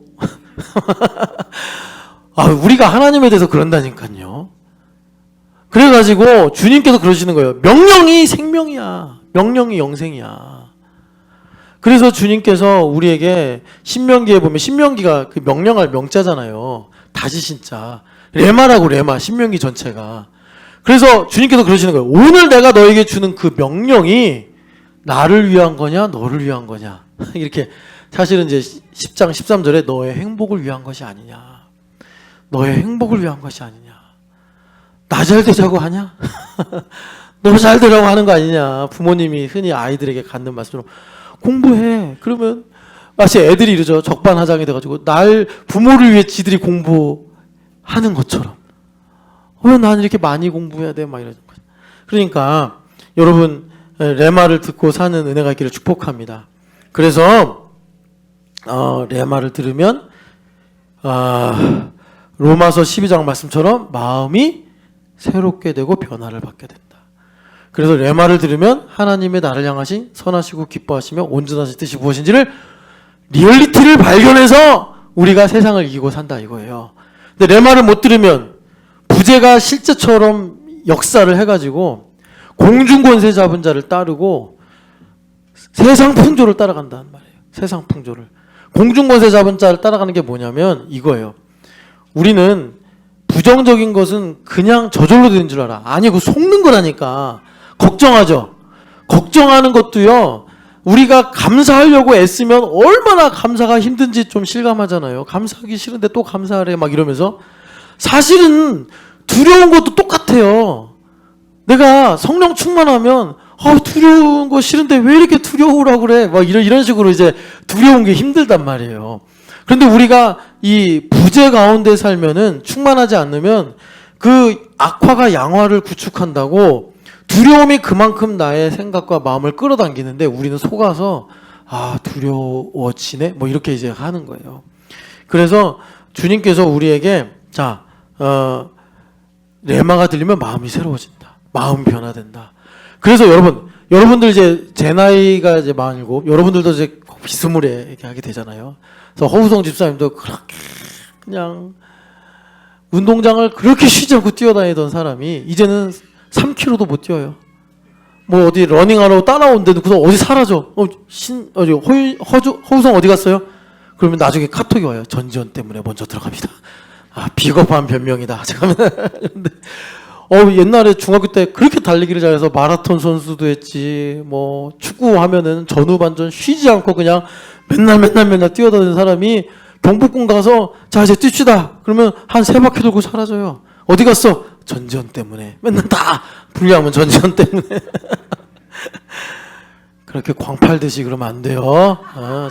우리가 하나님에 대해서 그런다니까요. 그래가지고 주님께서 그러시는 거예요. 명령이 생명이야. 명령이 영생이야. 그래서 주님께서 우리에게 신명기에 보면 신명기가 그 명령할 명자잖아요. 다시신자. 레마라고 레마. 신명기 전체가. 그래서 주님께서 그러시는 거예요. 오늘 내가 너에게 주는 그 명령이 나를 위한 거냐 너를 위한 거냐. 이렇게 사실은 이제 10장 13절에 너의 행복을 위한 것이 아니냐. 너의 행복을 위한 것이 아니냐. 나 잘 되자고 하냐? 너 잘 되라고 하는 거 아니냐. 부모님이 흔히 아이들에게 갖는 말씀으로 공부해. 그러면 마치 애들이 이러죠. 적반하장이 돼가지고 부모를 위해 지들이 공부하는 것처럼. 왜 난 이렇게 많이 공부해야 돼? 막 이러는 거죠. 그러니까 여러분 레마를 듣고 사는 은혜가 있기를 축복합니다. 그래서 레마를 들으면 로마서 12장 말씀처럼 마음이 새롭게 되고 변화를 받게 된다. 그래서 레마를 들으면 하나님의 나를 향하신 선하시고 기뻐하시며 온전하신 뜻이 무엇인지를 리얼리티를 발견해서 우리가 세상을 이기고 산다 이거예요. 근데 레마를 못 들으면 부재가 실제처럼 역사를 해가지고 공중권세 잡은 자를 따르고 세상 풍조를 따라간다는 말이에요. 세상 풍조를. 공중권세 잡은 자를 따라가는 게 뭐냐면 이거예요. 우리는 부정적인 것은 그냥 저절로 되는 줄 알아. 아니, 그거 속는 거라니까. 걱정하죠. 걱정하는 것도요, 우리가 감사하려고 애쓰면 얼마나 감사가 힘든지 좀 실감하잖아요. 감사하기 싫은데 또 감사하래 막 이러면서. 사실은 두려운 것도 똑같아요. 내가 성령 충만하면 두려운 거 싫은데 왜 이렇게 두려우라고 그래? 막 이런 식으로 이제 두려운 게 힘들단 말이에요. 그런데 우리가 이 부재 가운데 살면은 충만하지 않으면 그 악화가 양화를 구축한다고 두려움이 그만큼 나의 생각과 마음을 끌어당기는데 우리는 속아서 두려워지네? 뭐 이렇게 이제 하는 거예요. 그래서 주님께서 우리에게 레마가 들리면 마음이 새로워진다. 마음이 변화된다. 그래서 여러분들 이제 제 나이가 이제 47, 여러분들도 이제 비스무리하게 이렇게 하게 되잖아요. 그래서 허우성 집사님도 그렇게 그냥 운동장을 그렇게 쉬지 않고 뛰어다니던 사람이 이제는 3km도 못 뛰어요. 뭐 어디 러닝하러 따라온데도 그래서 어디 사라져. 허우성 어디 갔어요? 그러면 나중에 카톡이 와요. 전지현 때문에 먼저 들어갑니다. 비겁한 변명이다. 잠깐만. 옛날에 중학교 때 그렇게 달리기를 잘해서 마라톤 선수도 했지. 뭐 축구 하면은 전후반전 쉬지 않고 그냥 맨날 뛰어다니는 사람이 경복궁 가서 자 이제 뛰시다. 그러면 한 3바퀴 돌고 사라져요. 어디 갔어? 전지현 때문에. 맨날 다 불리하면 전지현 때문에. 그렇게 광팔듯이 그러면 안 돼요.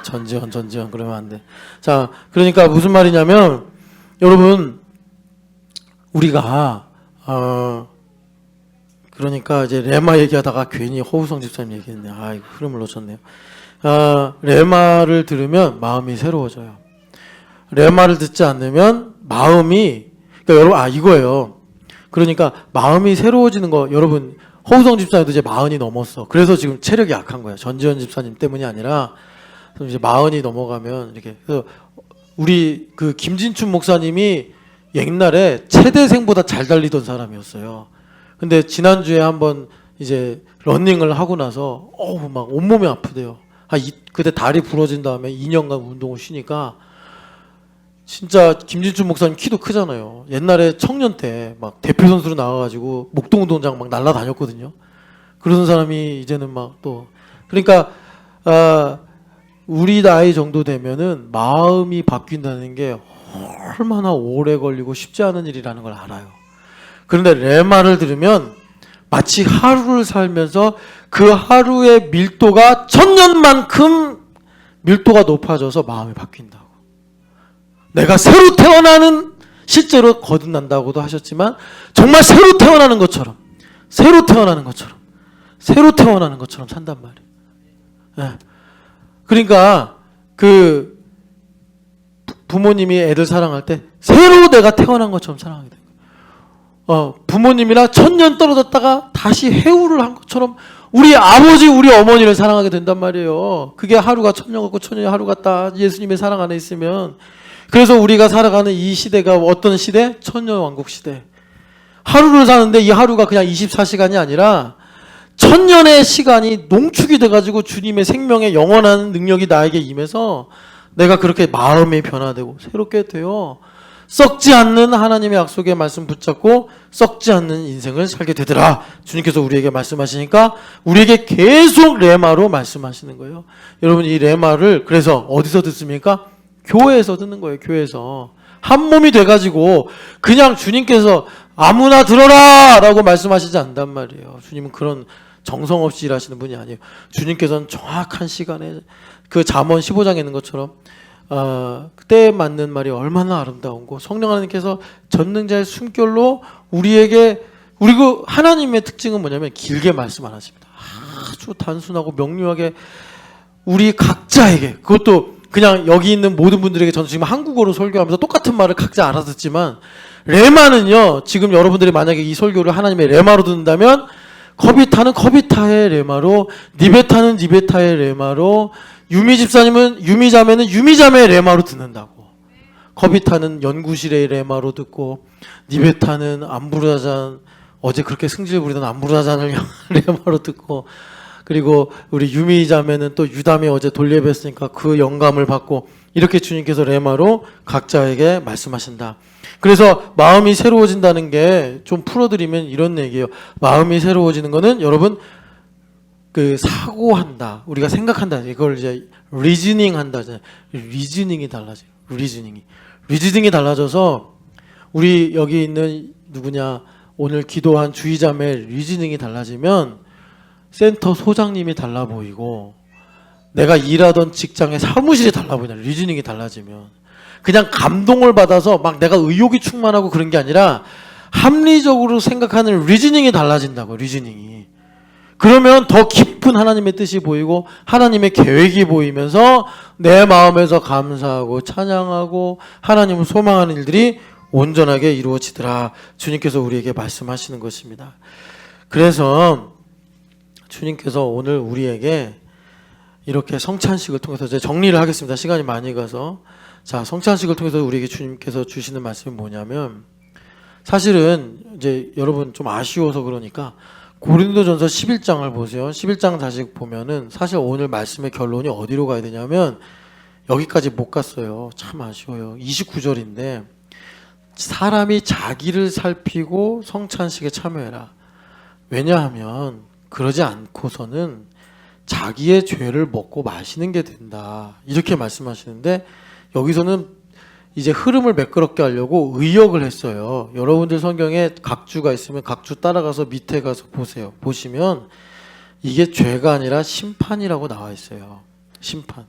전지현 그러면 안 돼. 자, 그러니까 무슨 말이냐면 여러분 우리가 그러니까 이제 레마 얘기하다가 괜히 허우성 집사님 얘기했네. 이거 흐름을 놓쳤네요. 레마를 들으면 마음이 새로워져요. 레마를 듣지 않으면 마음이, 그러니까 여러분, 이거예요. 그러니까 마음이 새로워지는 거, 여러분, 허우성 집사님도 이제 40이 넘었어. 그래서 지금 체력이 약한 거야. 전지현 집사님 때문이 아니라, 이제 40이 넘어가면, 이렇게. 그래서 우리 그 김진춘 목사님이 옛날에 최대생보다 잘 달리던 사람이었어요. 근데 지난주에 한번 이제 러닝을 하고 나서, 막 온몸이 아프대요. 그때 다리 부러진 다음에 2년간 운동을 쉬니까, 진짜 김진춘 목사님 키도 크잖아요. 옛날에 청년 때 막 대표 선수로 나와가지고 목동운동장 막 날라다녔거든요. 그런 사람이 이제는 막 또 그러니까 우리 나이 정도 되면은 마음이 바뀐다는 게 얼마나 오래 걸리고 쉽지 않은 일이라는 걸 알아요. 그런데 레마를 들으면 마치 하루를 살면서 그 하루의 밀도가 1000년만큼 밀도가 높아져서 마음이 바뀐다고. 내가 새로 태어나는, 실제로 거듭난다고도 하셨지만 정말 새로 태어나는 것처럼 산단 말이에요. 네. 그러니까 그 부모님이 애들 사랑할 때 새로 내가 태어난 것처럼 사랑하게 돼요. 부모님이랑 1000년 떨어졌다가 다시 해우를 한 것처럼 우리 아버지, 우리 어머니를 사랑하게 된단 말이에요. 그게 하루가 1000년 같고 1000년이 하루 같다. 예수님의 사랑 안에 있으면. 그래서 우리가 살아가는 이 시대가 어떤 시대? 천년왕국 시대. 하루를 사는데 이 하루가 그냥 24시간이 아니라 1000년의 시간이 농축이 돼가지고 주님의 생명의 영원한 능력이 나에게 임해서 내가 그렇게 마음이 변화되고 새롭게 돼요. 썩지 않는 하나님의 약속의 말씀 붙잡고 썩지 않는 인생을 살게 되더라. 주님께서 우리에게 말씀하시니까 우리에게 계속 레마로 말씀하시는 거예요. 여러분 이 레마를 그래서 어디서 듣습니까? 교회에서 듣는 거예요. 교회에서. 한 몸이 돼가지고 그냥 주님께서 아무나 들어라 라고 말씀하시지 않단 말이에요. 주님은 그런 정성 없이 일하시는 분이 아니에요. 주님께서는 정확한 시간에 그 잠언 15장에 있는 것처럼 그때에 맞는 말이 얼마나 아름다운고 성령 하나님께서 전능자의 숨결로 우리에게 그리고 하나님의 특징은 뭐냐면 길게 말씀 안 하십니다. 아주 단순하고 명료하게 우리 각자에게 그것도 그냥 여기 있는 모든 분들에게 저는 지금 한국어로 설교하면서 똑같은 말을 각자 알아듣지만 레마는요 지금 여러분들이 만약에 이 설교를 하나님의 레마로 듣는다면 거비타는 거비타의 레마로 니베타는 니베타의 레마로 유미자매는 유미자매의 레마로 듣는다고. 거비타는 연구실의 레마로 듣고 니베타는 안부르자잔 어제 그렇게 승질 부리던 안부르자잔을 레마로 듣고 그리고 우리 유미 자매는 또 유담이 어제 돌예배했으니까 그 영감을 받고 이렇게 주님께서 레마로 각자에게 말씀하신다. 그래서 마음이 새로워진다는 게 좀 풀어드리면 이런 얘기예요. 마음이 새로워지는 거는 여러분 그 사고한다. 우리가 생각한다. 이걸 이제 리즈닝 한다. 리즈닝이 달라져요. 리즈닝이 달라져서 우리 여기 있는 누구냐 오늘 기도한 주의자매 리즈닝이 달라지면 센터 소장님이 달라 보이고 내가 일하던 직장의 사무실이 달라 보이냐. 리즈닝이 달라지면 그냥 감동을 받아서 막 내가 의욕이 충만하고 그런 게 아니라 합리적으로 생각하는 리즈닝이 달라진다고. 리즈닝이 그러면 더 깊은 하나님의 뜻이 보이고 하나님의 계획이 보이면서 내 마음에서 감사하고 찬양하고 하나님을 소망하는 일들이 온전하게 이루어지더라. 주님께서 우리에게 말씀하시는 것입니다. 그래서 주님께서 오늘 우리에게 이렇게 성찬식을 통해서 이제 정리를 하겠습니다. 시간이 많이 가서. 자, 성찬식을 통해서 우리에게 주님께서 주시는 말씀이 뭐냐면 사실은 이제 여러분 좀 아쉬워서 그러니까 고린도전서 11장을 보세요. 11장 다시 보면은 사실 오늘 말씀의 결론이 어디로 가야 되냐면 여기까지 못 갔어요. 참 아쉬워요. 29절인데 사람이 자기를 살피고 성찬식에 참여해라. 왜냐하면 그러지 않고서는 자기의 죄를 먹고 마시는 게 된다. 이렇게 말씀하시는데 여기서는 이제 흐름을 매끄럽게 하려고 의역을 했어요. 여러분들 성경에 각주가 있으면 각주 따라가서 밑에 가서 보세요. 보시면 이게 죄가 아니라 심판이라고 나와 있어요. 심판.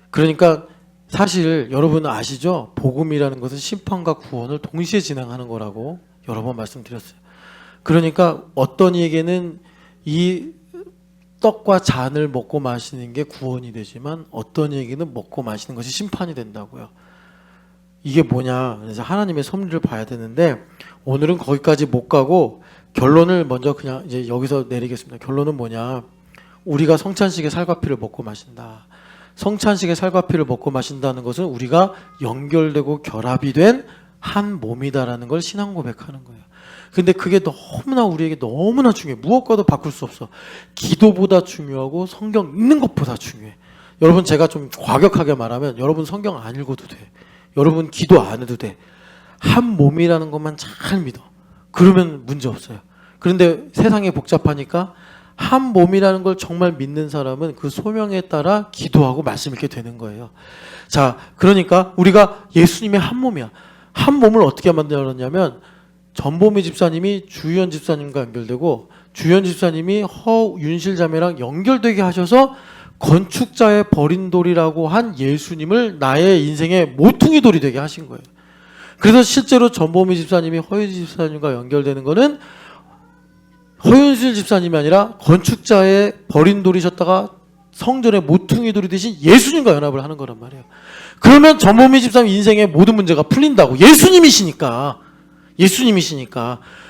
그러니까 사실 여러분 아시죠? 복음이라는 것은 심판과 구원을 동시에 진행하는 거라고 여러 번 말씀드렸어요. 그러니까 어떤 이에게는 이 떡과 잔을 먹고 마시는 게 구원이 되지만 어떤 이에게는 먹고 마시는 것이 심판이 된다고요. 이게 뭐냐? 그래서 하나님의 섭리를 봐야 되는데 오늘은 거기까지 못 가고 결론을 먼저 그냥 이제 여기서 내리겠습니다. 결론은 뭐냐? 우리가 성찬식의 살과 피를 먹고 마신다. 성찬식의 살과 피를 먹고 마신다는 것은 우리가 연결되고 결합이 된 한 몸이다라는 걸 신앙 고백하는 거예요. 근데 그게 너무나 우리에게 너무나 중요해. 무엇과도 바꿀 수 없어. 기도보다 중요하고 성경 읽는 것보다 중요해. 여러분 제가 좀 과격하게 말하면 여러분 성경 안 읽어도 돼. 여러분 기도 안 해도 돼. 한 몸이라는 것만 잘 믿어. 그러면 문제 없어요. 그런데 세상이 복잡하니까 한 몸이라는 걸 정말 믿는 사람은 그 소명에 따라 기도하고 말씀 읽게 되는 거예요. 자, 그러니까 우리가 예수님의 한 몸이야. 한 몸을 어떻게 만들었냐면 전보미 집사님이 주연 집사님과 연결되고 주연 집사님이 허윤실 자매랑 연결되게 하셔서 건축자의 버린 돌이라고 한 예수님을 나의 인생의 모퉁이 돌이 되게 하신 거예요. 그래서 실제로 전보미 집사님이 허윤실 집사님과 연결되는 거는 허윤실 집사님이 아니라 건축자의 버린 돌이셨다가 성전의 모퉁이 돌이 되신 예수님과 연합을 하는 거란 말이에요. 그러면 전보미 집사님 인생의 모든 문제가 풀린다고. 예수님이시니까.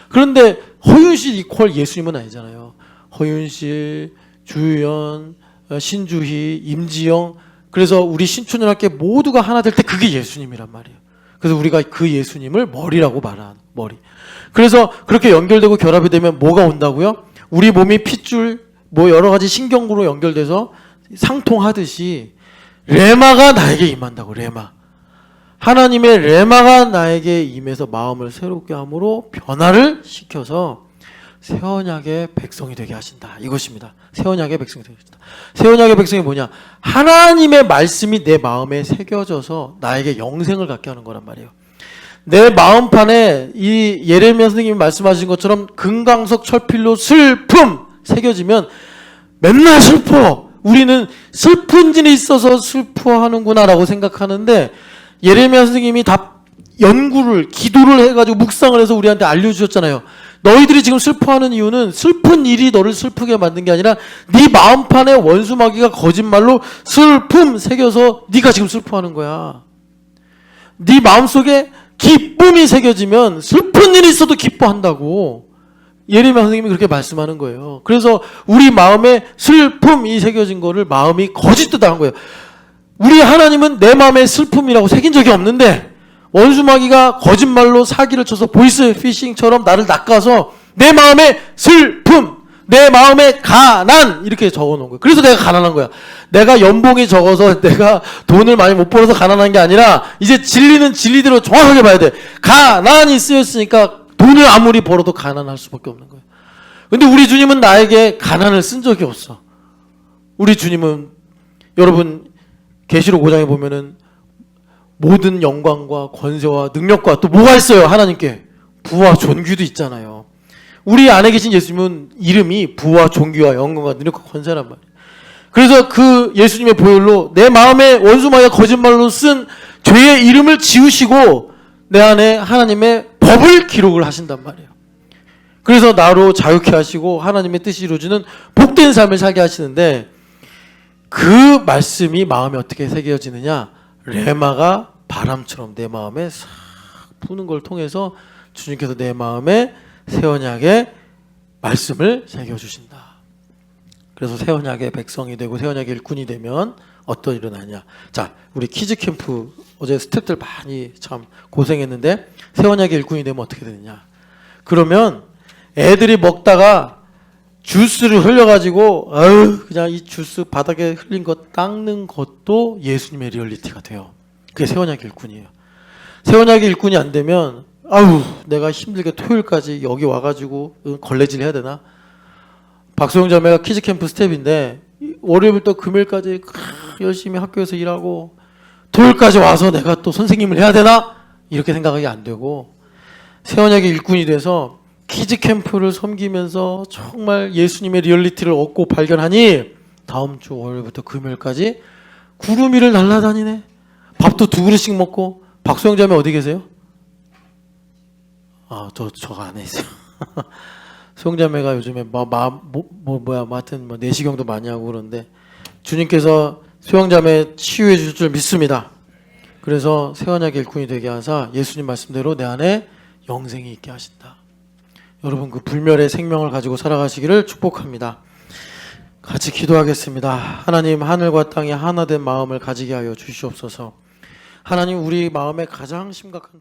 그런데 허윤실 이퀄 예수님은 아니잖아요. 허윤실, 주연, 신주희, 임지영, 그래서 우리 신촌연합회 모두가 하나 될 때 그게 예수님이란 말이에요. 그래서 우리가 그 예수님을 머리라고 말하는 머리. 그래서 그렇게 연결되고 결합이 되면 뭐가 온다고요? 우리 몸이 핏줄 뭐 여러 가지 신경구로 연결돼서 상통하듯이 레마가 나에게 임한다고. 레마. 하나님의 레마가 나에게 임해서 마음을 새롭게 함으로 변화를 시켜서 새 언약의 백성이 되게 하신다. 이것입니다. 새 언약의 백성이 되게 하신다. 새 언약의 백성이 뭐냐? 하나님의 말씀이 내 마음에 새겨져서 나에게 영생을 갖게 하는 거란 말이에요. 내 마음판에 이 예레미야 선생님이 말씀하신 것처럼 금강석 철필로 슬픔 새겨지면 맨날 슬퍼. 우리는 슬픈 일이 있어서 슬퍼하는구나라고 생각하는데 예레미야 선생님이 다 연구를 기도를 해가지고 묵상을 해서 우리한테 알려주셨잖아요. 너희들이 지금 슬퍼하는 이유는 슬픈 일이 너를 슬프게 만든 게 아니라 네 마음판에 원수마귀가 거짓말로 슬픔 새겨서 네가 지금 슬퍼하는 거야. 네 마음속에 기쁨이 새겨지면 슬픈 일이 있어도 기뻐한다고 예레미야 선생님이 그렇게 말씀하는 거예요. 그래서 우리 마음에 슬픔이 새겨진 거를 마음이 거짓되다 한 거예요. 우리 하나님은 내 마음에 슬픔이라고 새긴 적이 없는데 원수마귀가 거짓말로 사기를 쳐서 보이스 피싱처럼 나를 낚아서 내 마음에 슬픔, 내 마음에 가난 이렇게 적어놓은 거예요. 그래서 내가 가난한 거야. 내가 연봉이 적어서 내가 돈을 많이 못 벌어서 가난한 게 아니라 이제 진리는 진리대로 정확하게 봐야 돼. 가난이 쓰였으니까 돈을 아무리 벌어도 가난할 수밖에 없는 거예요. 근데 우리 주님은 나에게 가난을 쓴 적이 없어. 우리 주님은 여러분 계시록 5장에 보면은 모든 영광과 권세와 능력과 또 뭐가 있어요? 하나님께 부와 존귀도 있잖아요. 우리 안에 계신 예수님은 이름이 부와 존귀와 영광과 능력과 권세란 말이에요. 그래서 그 예수님의 보혈로 내 마음에 원수마귀가 거짓말로 쓴 죄의 이름을 지우시고 내 안에 하나님의 법을 기록을 하신단 말이에요. 그래서 나로 자유케 하시고 하나님의 뜻이 이루어지는 복된 삶을 살게 하시는데 그 말씀이 마음에 어떻게 새겨지느냐? 레마가 바람처럼 내 마음에 싹 부는 걸 통해서 주님께서 내 마음에 새 언약의 말씀을 새겨주신다. 그래서 새 언약의 백성이 되고 새 언약의 일꾼이 되면 어떤 일이 일어나냐. 자, 우리 키즈 캠프 어제 스태프들 많이 참 고생했는데 새 언약의 일꾼이 되면 어떻게 되느냐. 그러면 애들이 먹다가 주스를 흘려가지고 그냥 이 주스 바닥에 흘린 거 닦는 것도 예수님의 리얼리티가 돼요. 그게 새 언약의 일꾼이에요. 새 언약의 일꾼이 안 되면 내가 힘들게 토요일까지 여기 와가지고 걸레질 해야 되나? 박소영 자매가 키즈캠프 스텝인데 월요일부터 금요일까지 열심히 학교에서 일하고 토요일까지 와서 내가 또 선생님을 해야 되나? 이렇게 생각하기 안 되고 새 언약의 일꾼이 돼서 키즈캠프를 섬기면서 정말 예수님의 리얼리티를 얻고 발견하니 다음 주 월요일부터 금요일까지 구름 위를 날아다니네. 밥도 2그릇씩 먹고. 박소영 자매 어디 계세요? 저 안에 있어요. 소영자매가 요즘에 하여튼 내시경도 많이 하고 그러는데 주님께서 소영자매 치유해 주실 줄 믿습니다. 그래서 새 언약의 일꾼이 되게 하사 예수님 말씀대로 내 안에 영생이 있게 하신다. 여러분 그 불멸의 생명을 가지고 살아가시기를 축복합니다. 같이 기도하겠습니다. 하나님, 하늘과 땅이 하나 된 마음을 가지게 하여 주시옵소서. 하나님, 우리 마음에 가장 심각한